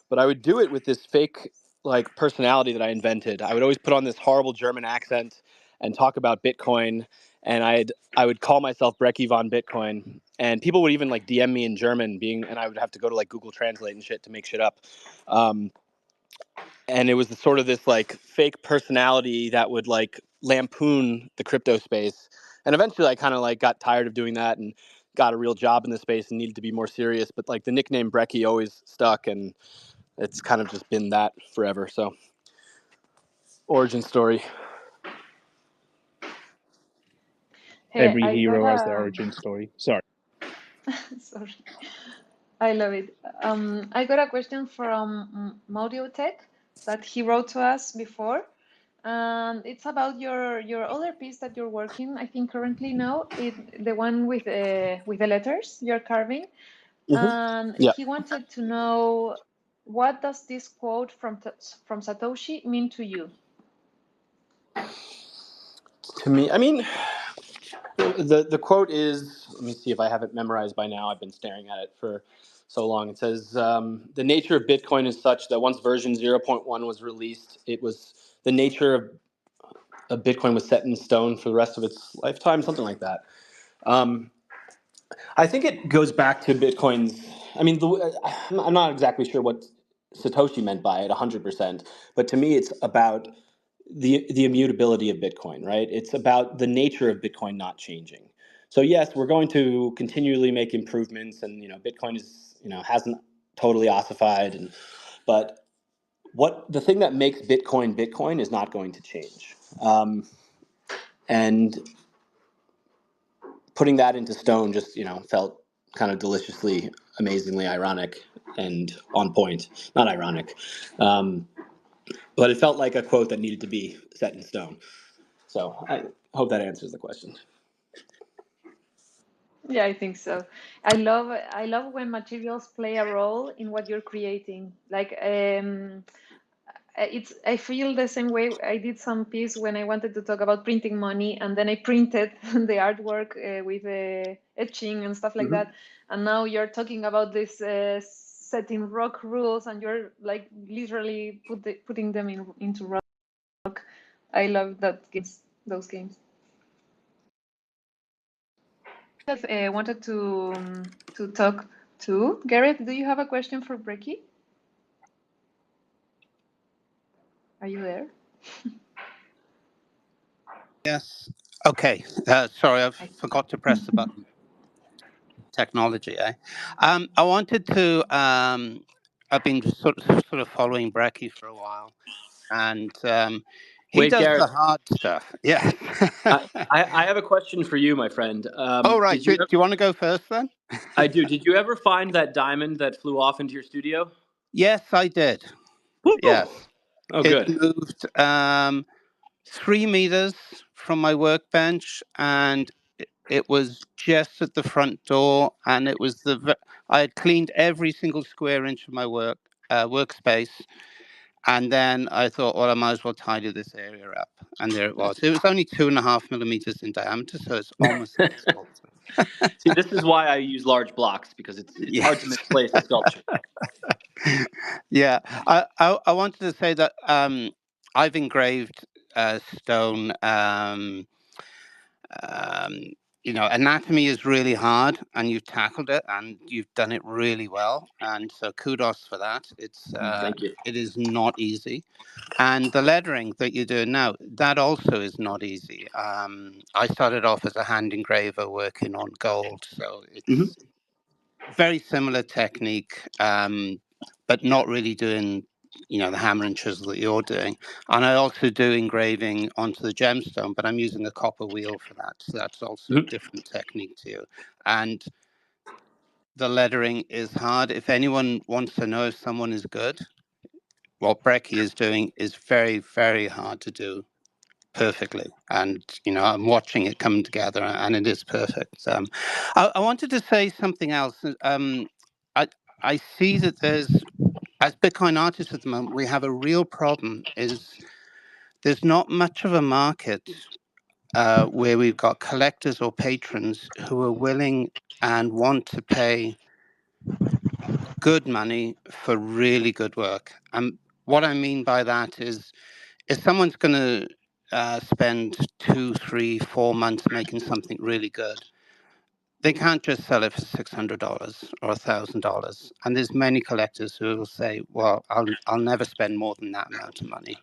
Speaker 4: but I would do it with this fake personality that I invented. I would always put on this horrible German accent and talk about Bitcoin, and I would call myself Brekkie Von Bitcoin, and people would even DM me in German, and I would have to go to Google Translate and shit to make shit up. And it was sort of this fake personality that would lampoon the crypto space. And eventually I kind of got tired of doing that and got a real job in the space and needed to be more serious. But the nickname Brekkie always stuck, and it's kind of just been that forever. So origin story.
Speaker 2: Hey,
Speaker 1: Every
Speaker 2: I got
Speaker 1: hero has their
Speaker 2: a
Speaker 1: origin story. Sorry.
Speaker 2: sorry. I love it. I got a question from Maudio Tech that he wrote to us before, and it's about your other piece that you're working. I think currently now, the one with the letters you're carving, and
Speaker 4: Yeah.
Speaker 2: he wanted to know, what does this quote from Satoshi mean to you?
Speaker 4: To me, I mean, the quote is, let me see if I have it memorized by now. I've been staring at it for so long. It says, the nature of Bitcoin is such that once version 0.1 was released, it was the nature of Bitcoin was set in stone for the rest of its lifetime, something like that. I think it goes back to Bitcoin's. I mean, I'm not exactly sure what Satoshi meant by it 100%, but to me, it's about the immutability of Bitcoin, right? It's about the nature of Bitcoin not changing. So yes, we're going to continually make improvements, and Bitcoin is hasn't totally ossified, but what the thing that makes Bitcoin Bitcoin is not going to change. And putting that into stone just felt kind of deliciously, amazingly ironic and on point. Not ironic, but it felt like a quote that needed to be set in stone. So I hope that answers the question.
Speaker 2: Yeah, I think so. I love when materials play a role in what you're creating. I feel the same way. I did some piece when I wanted to talk about printing money, and then I printed the artwork with etching and stuff like
Speaker 4: Mm-hmm.
Speaker 2: that. And now you're talking about this setting rock rules, and you're literally putting them into rock. I love those games. Wanted to talk to Gareth. Do you have a question for Brekkie? Are you there?
Speaker 5: Yes. Okay. Sorry, I
Speaker 2: I
Speaker 5: forgot to press the button. Technology, eh? I wanted to. I've been sort of following Brekkie for a while, and he
Speaker 4: Wait,
Speaker 5: does the
Speaker 4: Gareth,
Speaker 5: hard stuff. Yeah.
Speaker 4: I have a question for you, my friend.
Speaker 5: Oh, right.
Speaker 4: Did
Speaker 5: Do
Speaker 4: you?
Speaker 5: you want to go first then?
Speaker 4: I do. Did you ever find that diamond that flew off into your studio?
Speaker 5: Yes, I did.
Speaker 4: Woo!
Speaker 5: Yes.
Speaker 4: Oh,
Speaker 5: It
Speaker 4: good.
Speaker 5: moved 3 meters from my workbench, and it was just at the front door, and it was I had cleaned every single square inch of my workspace, And then I thought, well, I might as well tidy this area up. And there it was. It was only 2.5 millimeters in diameter, so it's almost invisible.
Speaker 4: See, this is why I use large blocks, because it's hard to
Speaker 5: Yes.
Speaker 4: misplace a sculpture.
Speaker 5: Yeah. I wanted to say that I've engraved stone. Um, anatomy is really hard, and you've tackled it, and you've done it really well. And so kudos for that.
Speaker 4: Thank you.
Speaker 5: It is not easy. And the lettering that you're doing now, that also is not easy. I started off as a hand engraver working on gold, so
Speaker 4: Hmm.
Speaker 5: it's very similar technique, but not really doing, the hammer and chisel that you're doing. And I also do engraving onto the gemstone, but I'm using a copper wheel for that. So that's also a
Speaker 4: Hmm.
Speaker 5: different technique too. And the lettering is hard. If anyone wants to know if someone is good, what Brekkie is doing is very, very hard to do perfectly. And I'm watching it come together, and it is perfect. I wanted to say something else. I I see that as Bitcoin artists at the moment, we have a real problem. Is there's not much of a market where we've got collectors or patrons who are willing and want to pay good money for really good work. And what I mean by that is, if someone's going to spend 2, 3, 4 months making something really good, they can't just sell it for $600 or $1,000. And there's many collectors who will say, "Well, I'll never spend more than that amount of money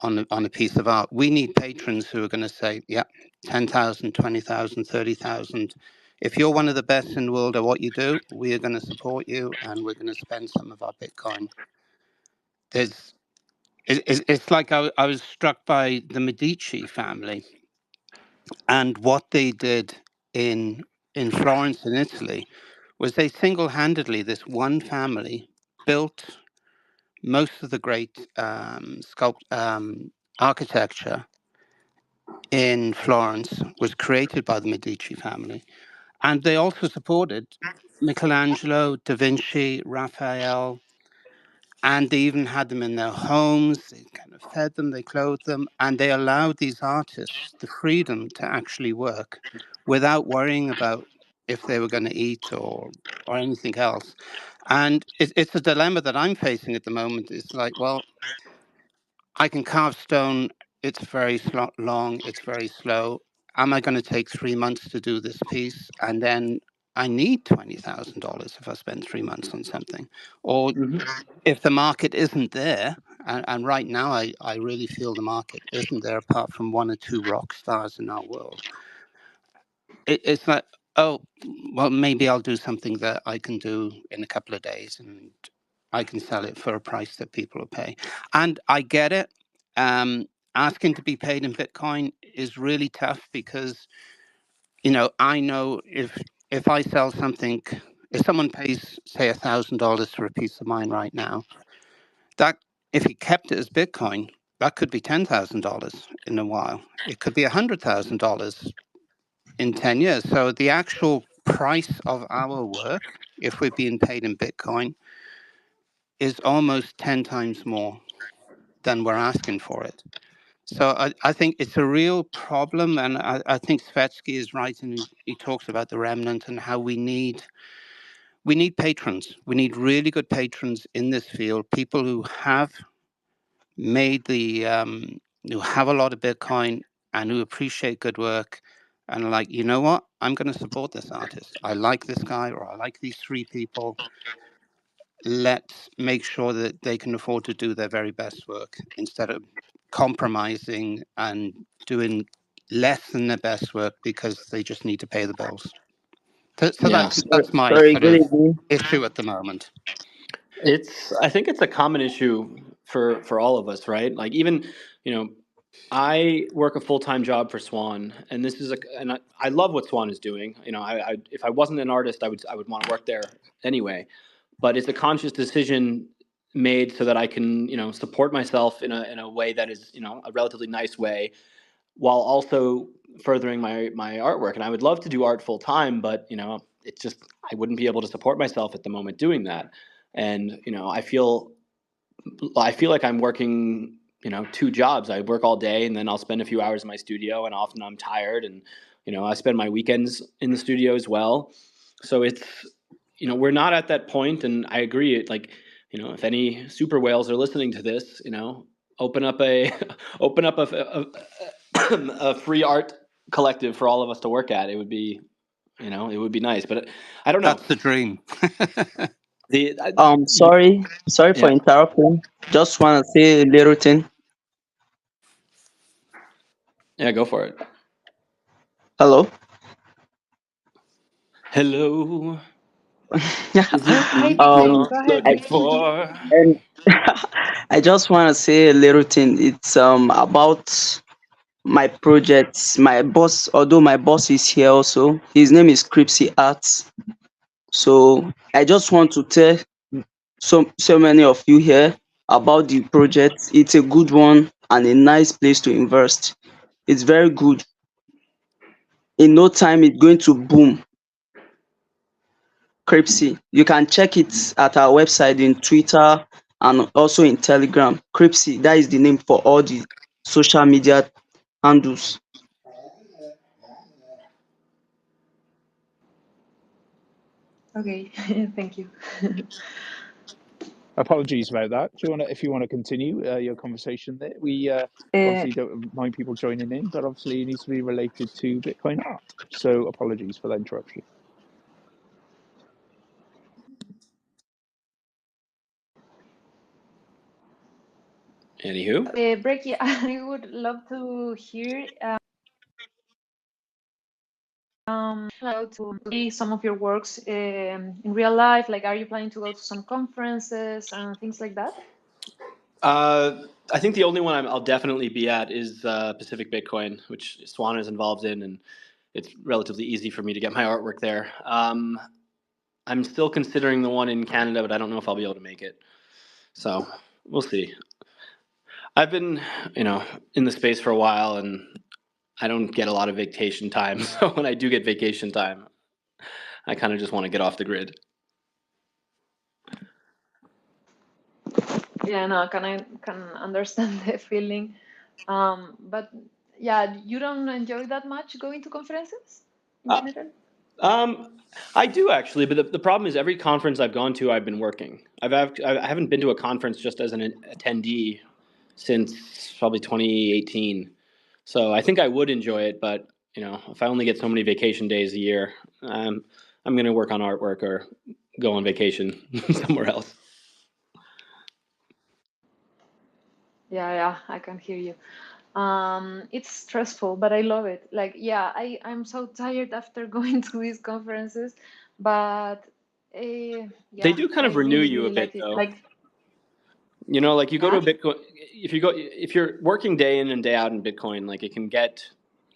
Speaker 5: on a piece of art." We need patrons who are going to say, "Yeah, 10,000, 20,000, 30,000. If you're one of the best in the world at what you do, we are going to support you, and we're going to spend some of our Bitcoin." There's It's like I was struck by the Medici family and what they did in Florence in Italy. Was they single-handedly, this one family, built most of the great architecture in Florence was created by the Medici family. And they also supported Michelangelo, Da Vinci, Raphael, and they even had them in their homes. They kind of fed them, they clothed them, and they allowed these artists the freedom to actually work without worrying about if they were going to eat or anything else. And it's a dilemma that I'm facing at the moment. It's like, well, I can carve stone. It's very long. It's very slow. Am I going to take 3 months to do this piece? And then I need $20,000 if I spend 3 months on something. Or
Speaker 4: Hmm.
Speaker 5: if the market isn't there, and right now I really feel the market isn't there apart from one or two rock stars in our world. It's like, oh, well, maybe I'll do something that I can do in a couple of days and I can sell it for a price that people will pay. And I get it. Asking to be paid in Bitcoin is really tough because, I know if I sell something, if someone pays, say, $1,000 for a piece of mine right now, that if he kept it as Bitcoin, that could be $10,000 in a while. It could be $100,000 in 10 years. So the actual price of our work, if we're being paid in Bitcoin, is almost 10 times more than we're asking for it. So I think it's a real problem. And I think Svetsky is right. And he talks about the remnant and how we need patrons. We need really good patrons in this field, people who have made who have a lot of Bitcoin and who appreciate good work and are like, you know what, I'm going to support this artist. I like this guy or I like these three people. Let's make sure that they can afford to do their very best work instead of compromising and doing less than their best work because they just need to pay the bills. So
Speaker 4: Yeah.
Speaker 5: that's my
Speaker 3: Sorry,
Speaker 5: sort
Speaker 3: good
Speaker 5: of
Speaker 3: evening.
Speaker 5: issue at the moment.
Speaker 4: I think it's a common issue for all of us, right? Like, even, you know, I work a full-time job for Swan, and this is and I love what Swan is doing. If I wasn't an artist, I would want to work there anyway. But it's a conscious decision made so that I can, support myself in a way that is, a relatively nice way, while also furthering my artwork. And I would love to do art full time, but it's just, I wouldn't be able to support myself at the moment doing that. And I feel I feel like I'm working, 2 jobs. I work all day, and then I'll spend a few hours in my studio, and often I'm tired, and I spend my weekends in the studio as well. So it's, we're not at that point, and I agree. If any super whales are listening to this, open up a open up a free art collective for all of us to work at. It would be, it would be nice, but I don't know.
Speaker 5: That's the dream.
Speaker 6: Sorry for
Speaker 4: Yeah,
Speaker 6: interrupting. Just want to say a little thing.
Speaker 4: yeah, go for it.
Speaker 6: Hello.
Speaker 4: Hello, is it
Speaker 2: Hi,
Speaker 4: me
Speaker 2: Bitcoin.
Speaker 4: you're
Speaker 2: Go ahead.
Speaker 6: I,
Speaker 4: looking for?
Speaker 6: and I just want to say a little thing. It's about my projects. My boss, although my boss is here also, his name is Cripsy Arts. So I just want to tell so many of you here about the project. It's a good one and a nice place to invest. It's very good. In no time, it's going to boom. Cripsy. You can check it at our website in Twitter and also in Telegram. Cripsy, that is the name for all the social media handles.
Speaker 2: Okay, thank you.
Speaker 1: Apologies about that. If you want to continue your conversation there, we
Speaker 2: Uh,
Speaker 1: obviously don't mind people joining in, but obviously it needs to be related to Bitcoin art. So apologies for that interruption.
Speaker 4: Anywho,
Speaker 2: Brekkie, I would love to hear to see some of your works in real life. Like, are you planning to go to some conferences and things like that?
Speaker 4: I think the only one I'll definitely be at is Pacific Bitcoin, which Swan is involved in, and it's relatively easy for me to get my artwork there. I'm still considering the one in Canada, but I don't know if I'll be able to make it. So we'll see. I've been, in the space for a while, and I don't get a lot of vacation time. So when I do get vacation time, I kind of just want to get off the grid.
Speaker 2: Yeah, no, I can understand the feeling. But yeah, you don't enjoy that much going to conferences in
Speaker 4: Uh,
Speaker 2: general?
Speaker 4: I do actually, but the problem is every conference I've gone to, I've been working. I haven't been to a conference just as an attendee since probably 2018. So I think I would enjoy it, but if I only get so many vacation days a year, I'm going to work on artwork or go on vacation somewhere else.
Speaker 2: Yeah, I can hear you. It's stressful, but I love it. Like, yeah, I'm so tired after going to these conferences, but
Speaker 4: They
Speaker 2: yeah,
Speaker 4: do kind
Speaker 2: I
Speaker 4: of renew
Speaker 2: really,
Speaker 4: you a
Speaker 2: really
Speaker 4: bit,
Speaker 2: like it.
Speaker 4: though.
Speaker 2: Like,
Speaker 4: Like you go to
Speaker 2: yeah,
Speaker 4: a Bitcoin, if you're working day in and day out in Bitcoin, like it can get,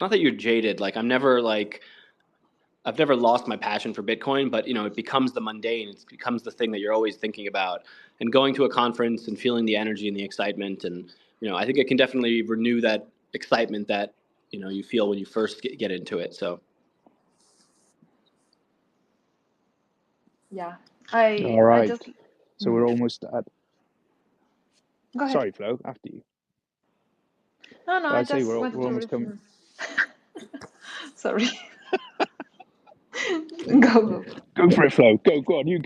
Speaker 4: not that you're jaded. Like I've never lost my passion for Bitcoin, but it becomes the mundane. It becomes the thing that you're always thinking about. And going to a conference and feeling the energy and the excitement, and I think it can definitely renew that excitement that you feel when you first get into it. So
Speaker 2: yeah,
Speaker 1: All
Speaker 2: I
Speaker 1: right.
Speaker 2: just
Speaker 1: So we're almost at.
Speaker 2: go ahead.
Speaker 1: Sorry, Flo. After you.
Speaker 2: No, I
Speaker 1: I'd say
Speaker 2: just
Speaker 1: we're
Speaker 2: wanted to
Speaker 1: almost coming.
Speaker 2: resume. Sorry, go.
Speaker 1: Go for it, Flo. Go on. You.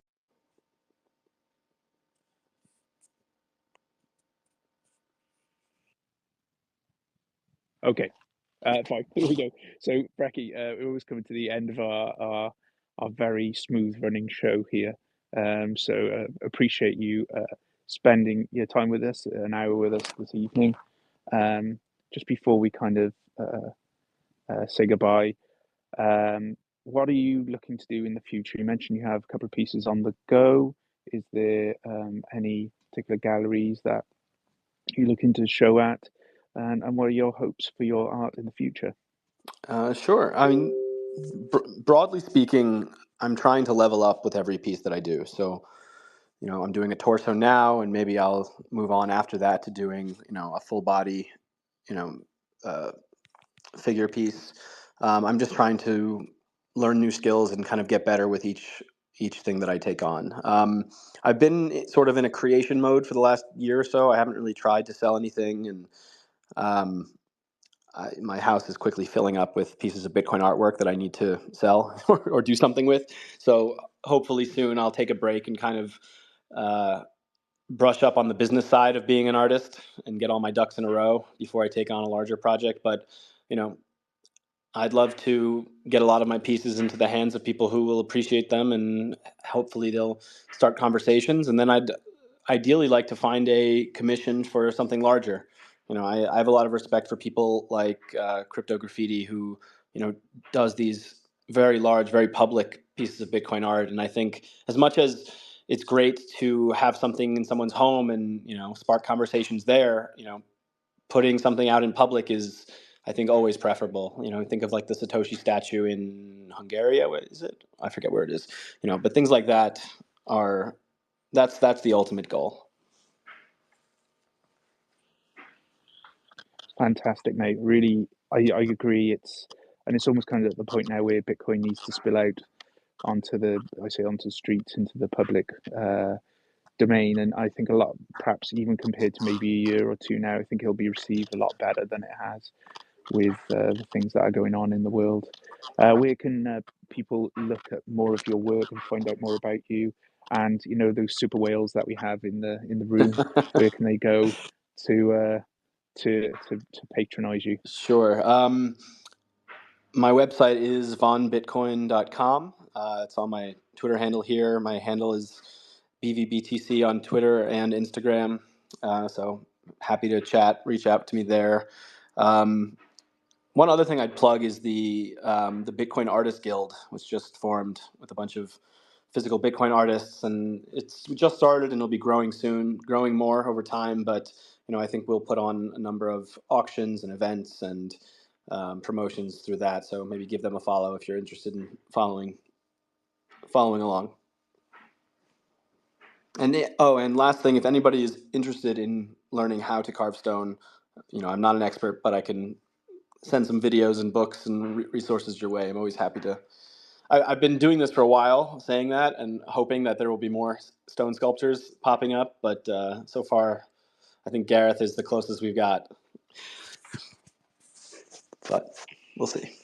Speaker 1: Okay. Fine. Here we go. So, Brekkie, we're always coming to the end of our very smooth running show here. So appreciate you spending your time with us, an hour with us this evening. Just before we kind of say goodbye, what are you looking to do in the future? You mentioned you have a couple of pieces on the go. Is there any particular galleries that you're looking to show at? And what are your hopes for your art in the future?
Speaker 4: sure. I mean, broadly speaking, I'm trying to level up with every piece that I do. So I'm doing a torso now, and maybe I'll move on after that to doing a full body you know uh, figure piece. I'm just trying to learn new skills and kind of get better with each each thing that I take on. I've been sort of in a creation mode for the last year or so. I haven't really tried to sell anything, and my house is quickly filling up with pieces of Bitcoin artwork that I need to sell or do something with. So hopefully soon I'll take a break and kind of brush up on the business side of being an artist and get all my ducks in a row before I take on a larger project. But, you know, I'd love to get a lot of my pieces into the hands of people who will appreciate them, and hopefully they'll start conversations. And then I'd ideally like to find a commission for something larger. You know, I have a lot of respect for people like Crypto Graffiti, who, you know, does these very large, very public pieces of Bitcoin art. And I think as much as it's great to have something in someone's home and, you know, spark conversations there, you know, putting something out in public is, I think, always preferable. You know, think of like the Satoshi statue in Hungary. What is it? I forget where it is. You know, but things like that are that's the ultimate goal.
Speaker 1: Fantastic, mate. Really, I agree. It's almost kind of at the point now where Bitcoin needs to spill out onto the streets, into the public domain. And I think a lot, perhaps even compared to maybe a year or two now, I think it'll be received a lot better than it has with the things that are going on in the world. Where can people look at more of your work and find out more about you? And you know, those super whales that we have in the room, where can they go to patronize you?
Speaker 4: Sure. My website is vonbitcoin.com. It's on my Twitter handle here. My handle is BVBTC on Twitter and Instagram. So happy to chat, reach out to me there. One other thing I'd plug is the Bitcoin Artist Guild, which just formed with a bunch of physical Bitcoin artists, and it's just started and it'll be growing soon, growing more over time. But you know, I think we'll put on a number of auctions and events and promotions through that. So maybe give them a follow if you're interested in following along. And and last thing, if anybody is interested in learning how to carve stone, you know, I'm not an expert, but I can send some videos and books and resources your way. I'm always happy to. I've been doing this for a while, saying that and hoping that there will be more stone sculptures popping up, but so far, I think Gareth is the closest we've got. But we'll see.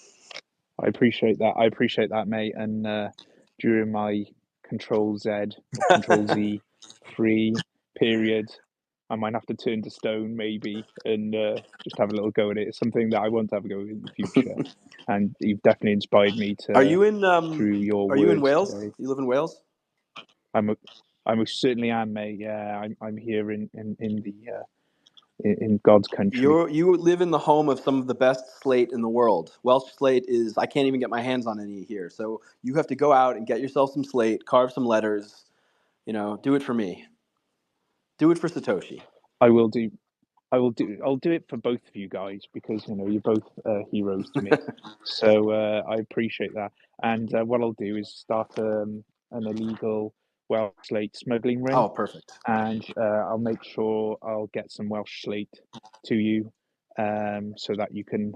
Speaker 1: I appreciate that, mate. And during my Control Z or Control Z free period, I might have to turn to stone maybe and just have a little go at it. It's something that I want to have a go in the future. And you've definitely inspired me
Speaker 4: Are
Speaker 1: to
Speaker 4: you in
Speaker 1: through your
Speaker 4: Are you in
Speaker 1: words
Speaker 4: Wales?
Speaker 1: today.
Speaker 4: You live in Wales?
Speaker 1: I most certainly am, mate. Yeah, I'm here in God's country.
Speaker 4: You live in the home of some of the best slate in the world. Welsh slate is, I can't even get my hands on any here. So you have to go out and get yourself some slate, carve some letters, you know, do it for me. Do it for Satoshi.
Speaker 1: I'll do it for both of you guys because you know you're both heroes to me. So I appreciate that. And what I'll do is start an illegal Welsh slate smuggling ring,
Speaker 4: Oh, perfect.
Speaker 1: and I'll make sure I'll get some Welsh slate to you, so that you can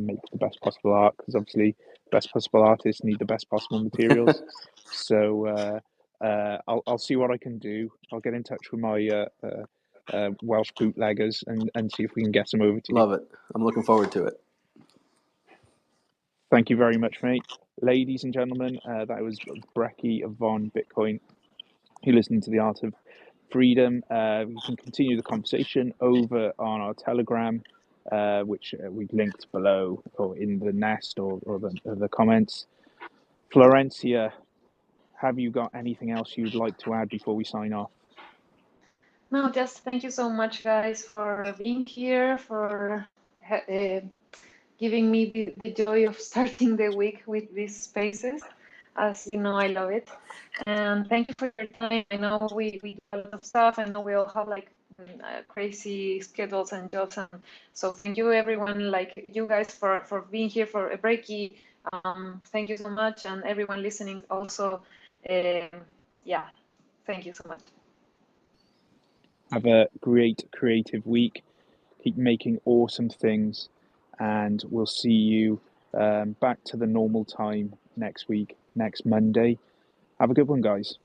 Speaker 1: make the best possible art. Because obviously, best possible artists need the best possible materials. So I'll see what I can do. I'll get in touch with my Welsh bootleggers and see if we can get some over to you.
Speaker 4: Love it. I'm looking forward to it.
Speaker 1: Thank you very much, mate. Ladies and gentlemen, that was Brekkie Von Bitcoin. You're listening to The Art of Freedom. We can continue the conversation over on our Telegram, which we've linked below or in the nest or the comments. Florencia, have you got anything else you'd like to add before we sign off?
Speaker 2: No, just thank you so much, guys, for being here, for giving me the joy of starting the week with these spaces. As you know, I love it. And thank you for your time. I know we do a lot of stuff, and we all have like crazy schedules and jobs. And so thank you, everyone, like you guys, for being here for a Brekkie. Thank you so much. And everyone listening also. Yeah, thank you so much.
Speaker 1: Have a great creative week. Keep making awesome things, and we'll see you back to the normal time next week, next Monday. Have a good one, guys.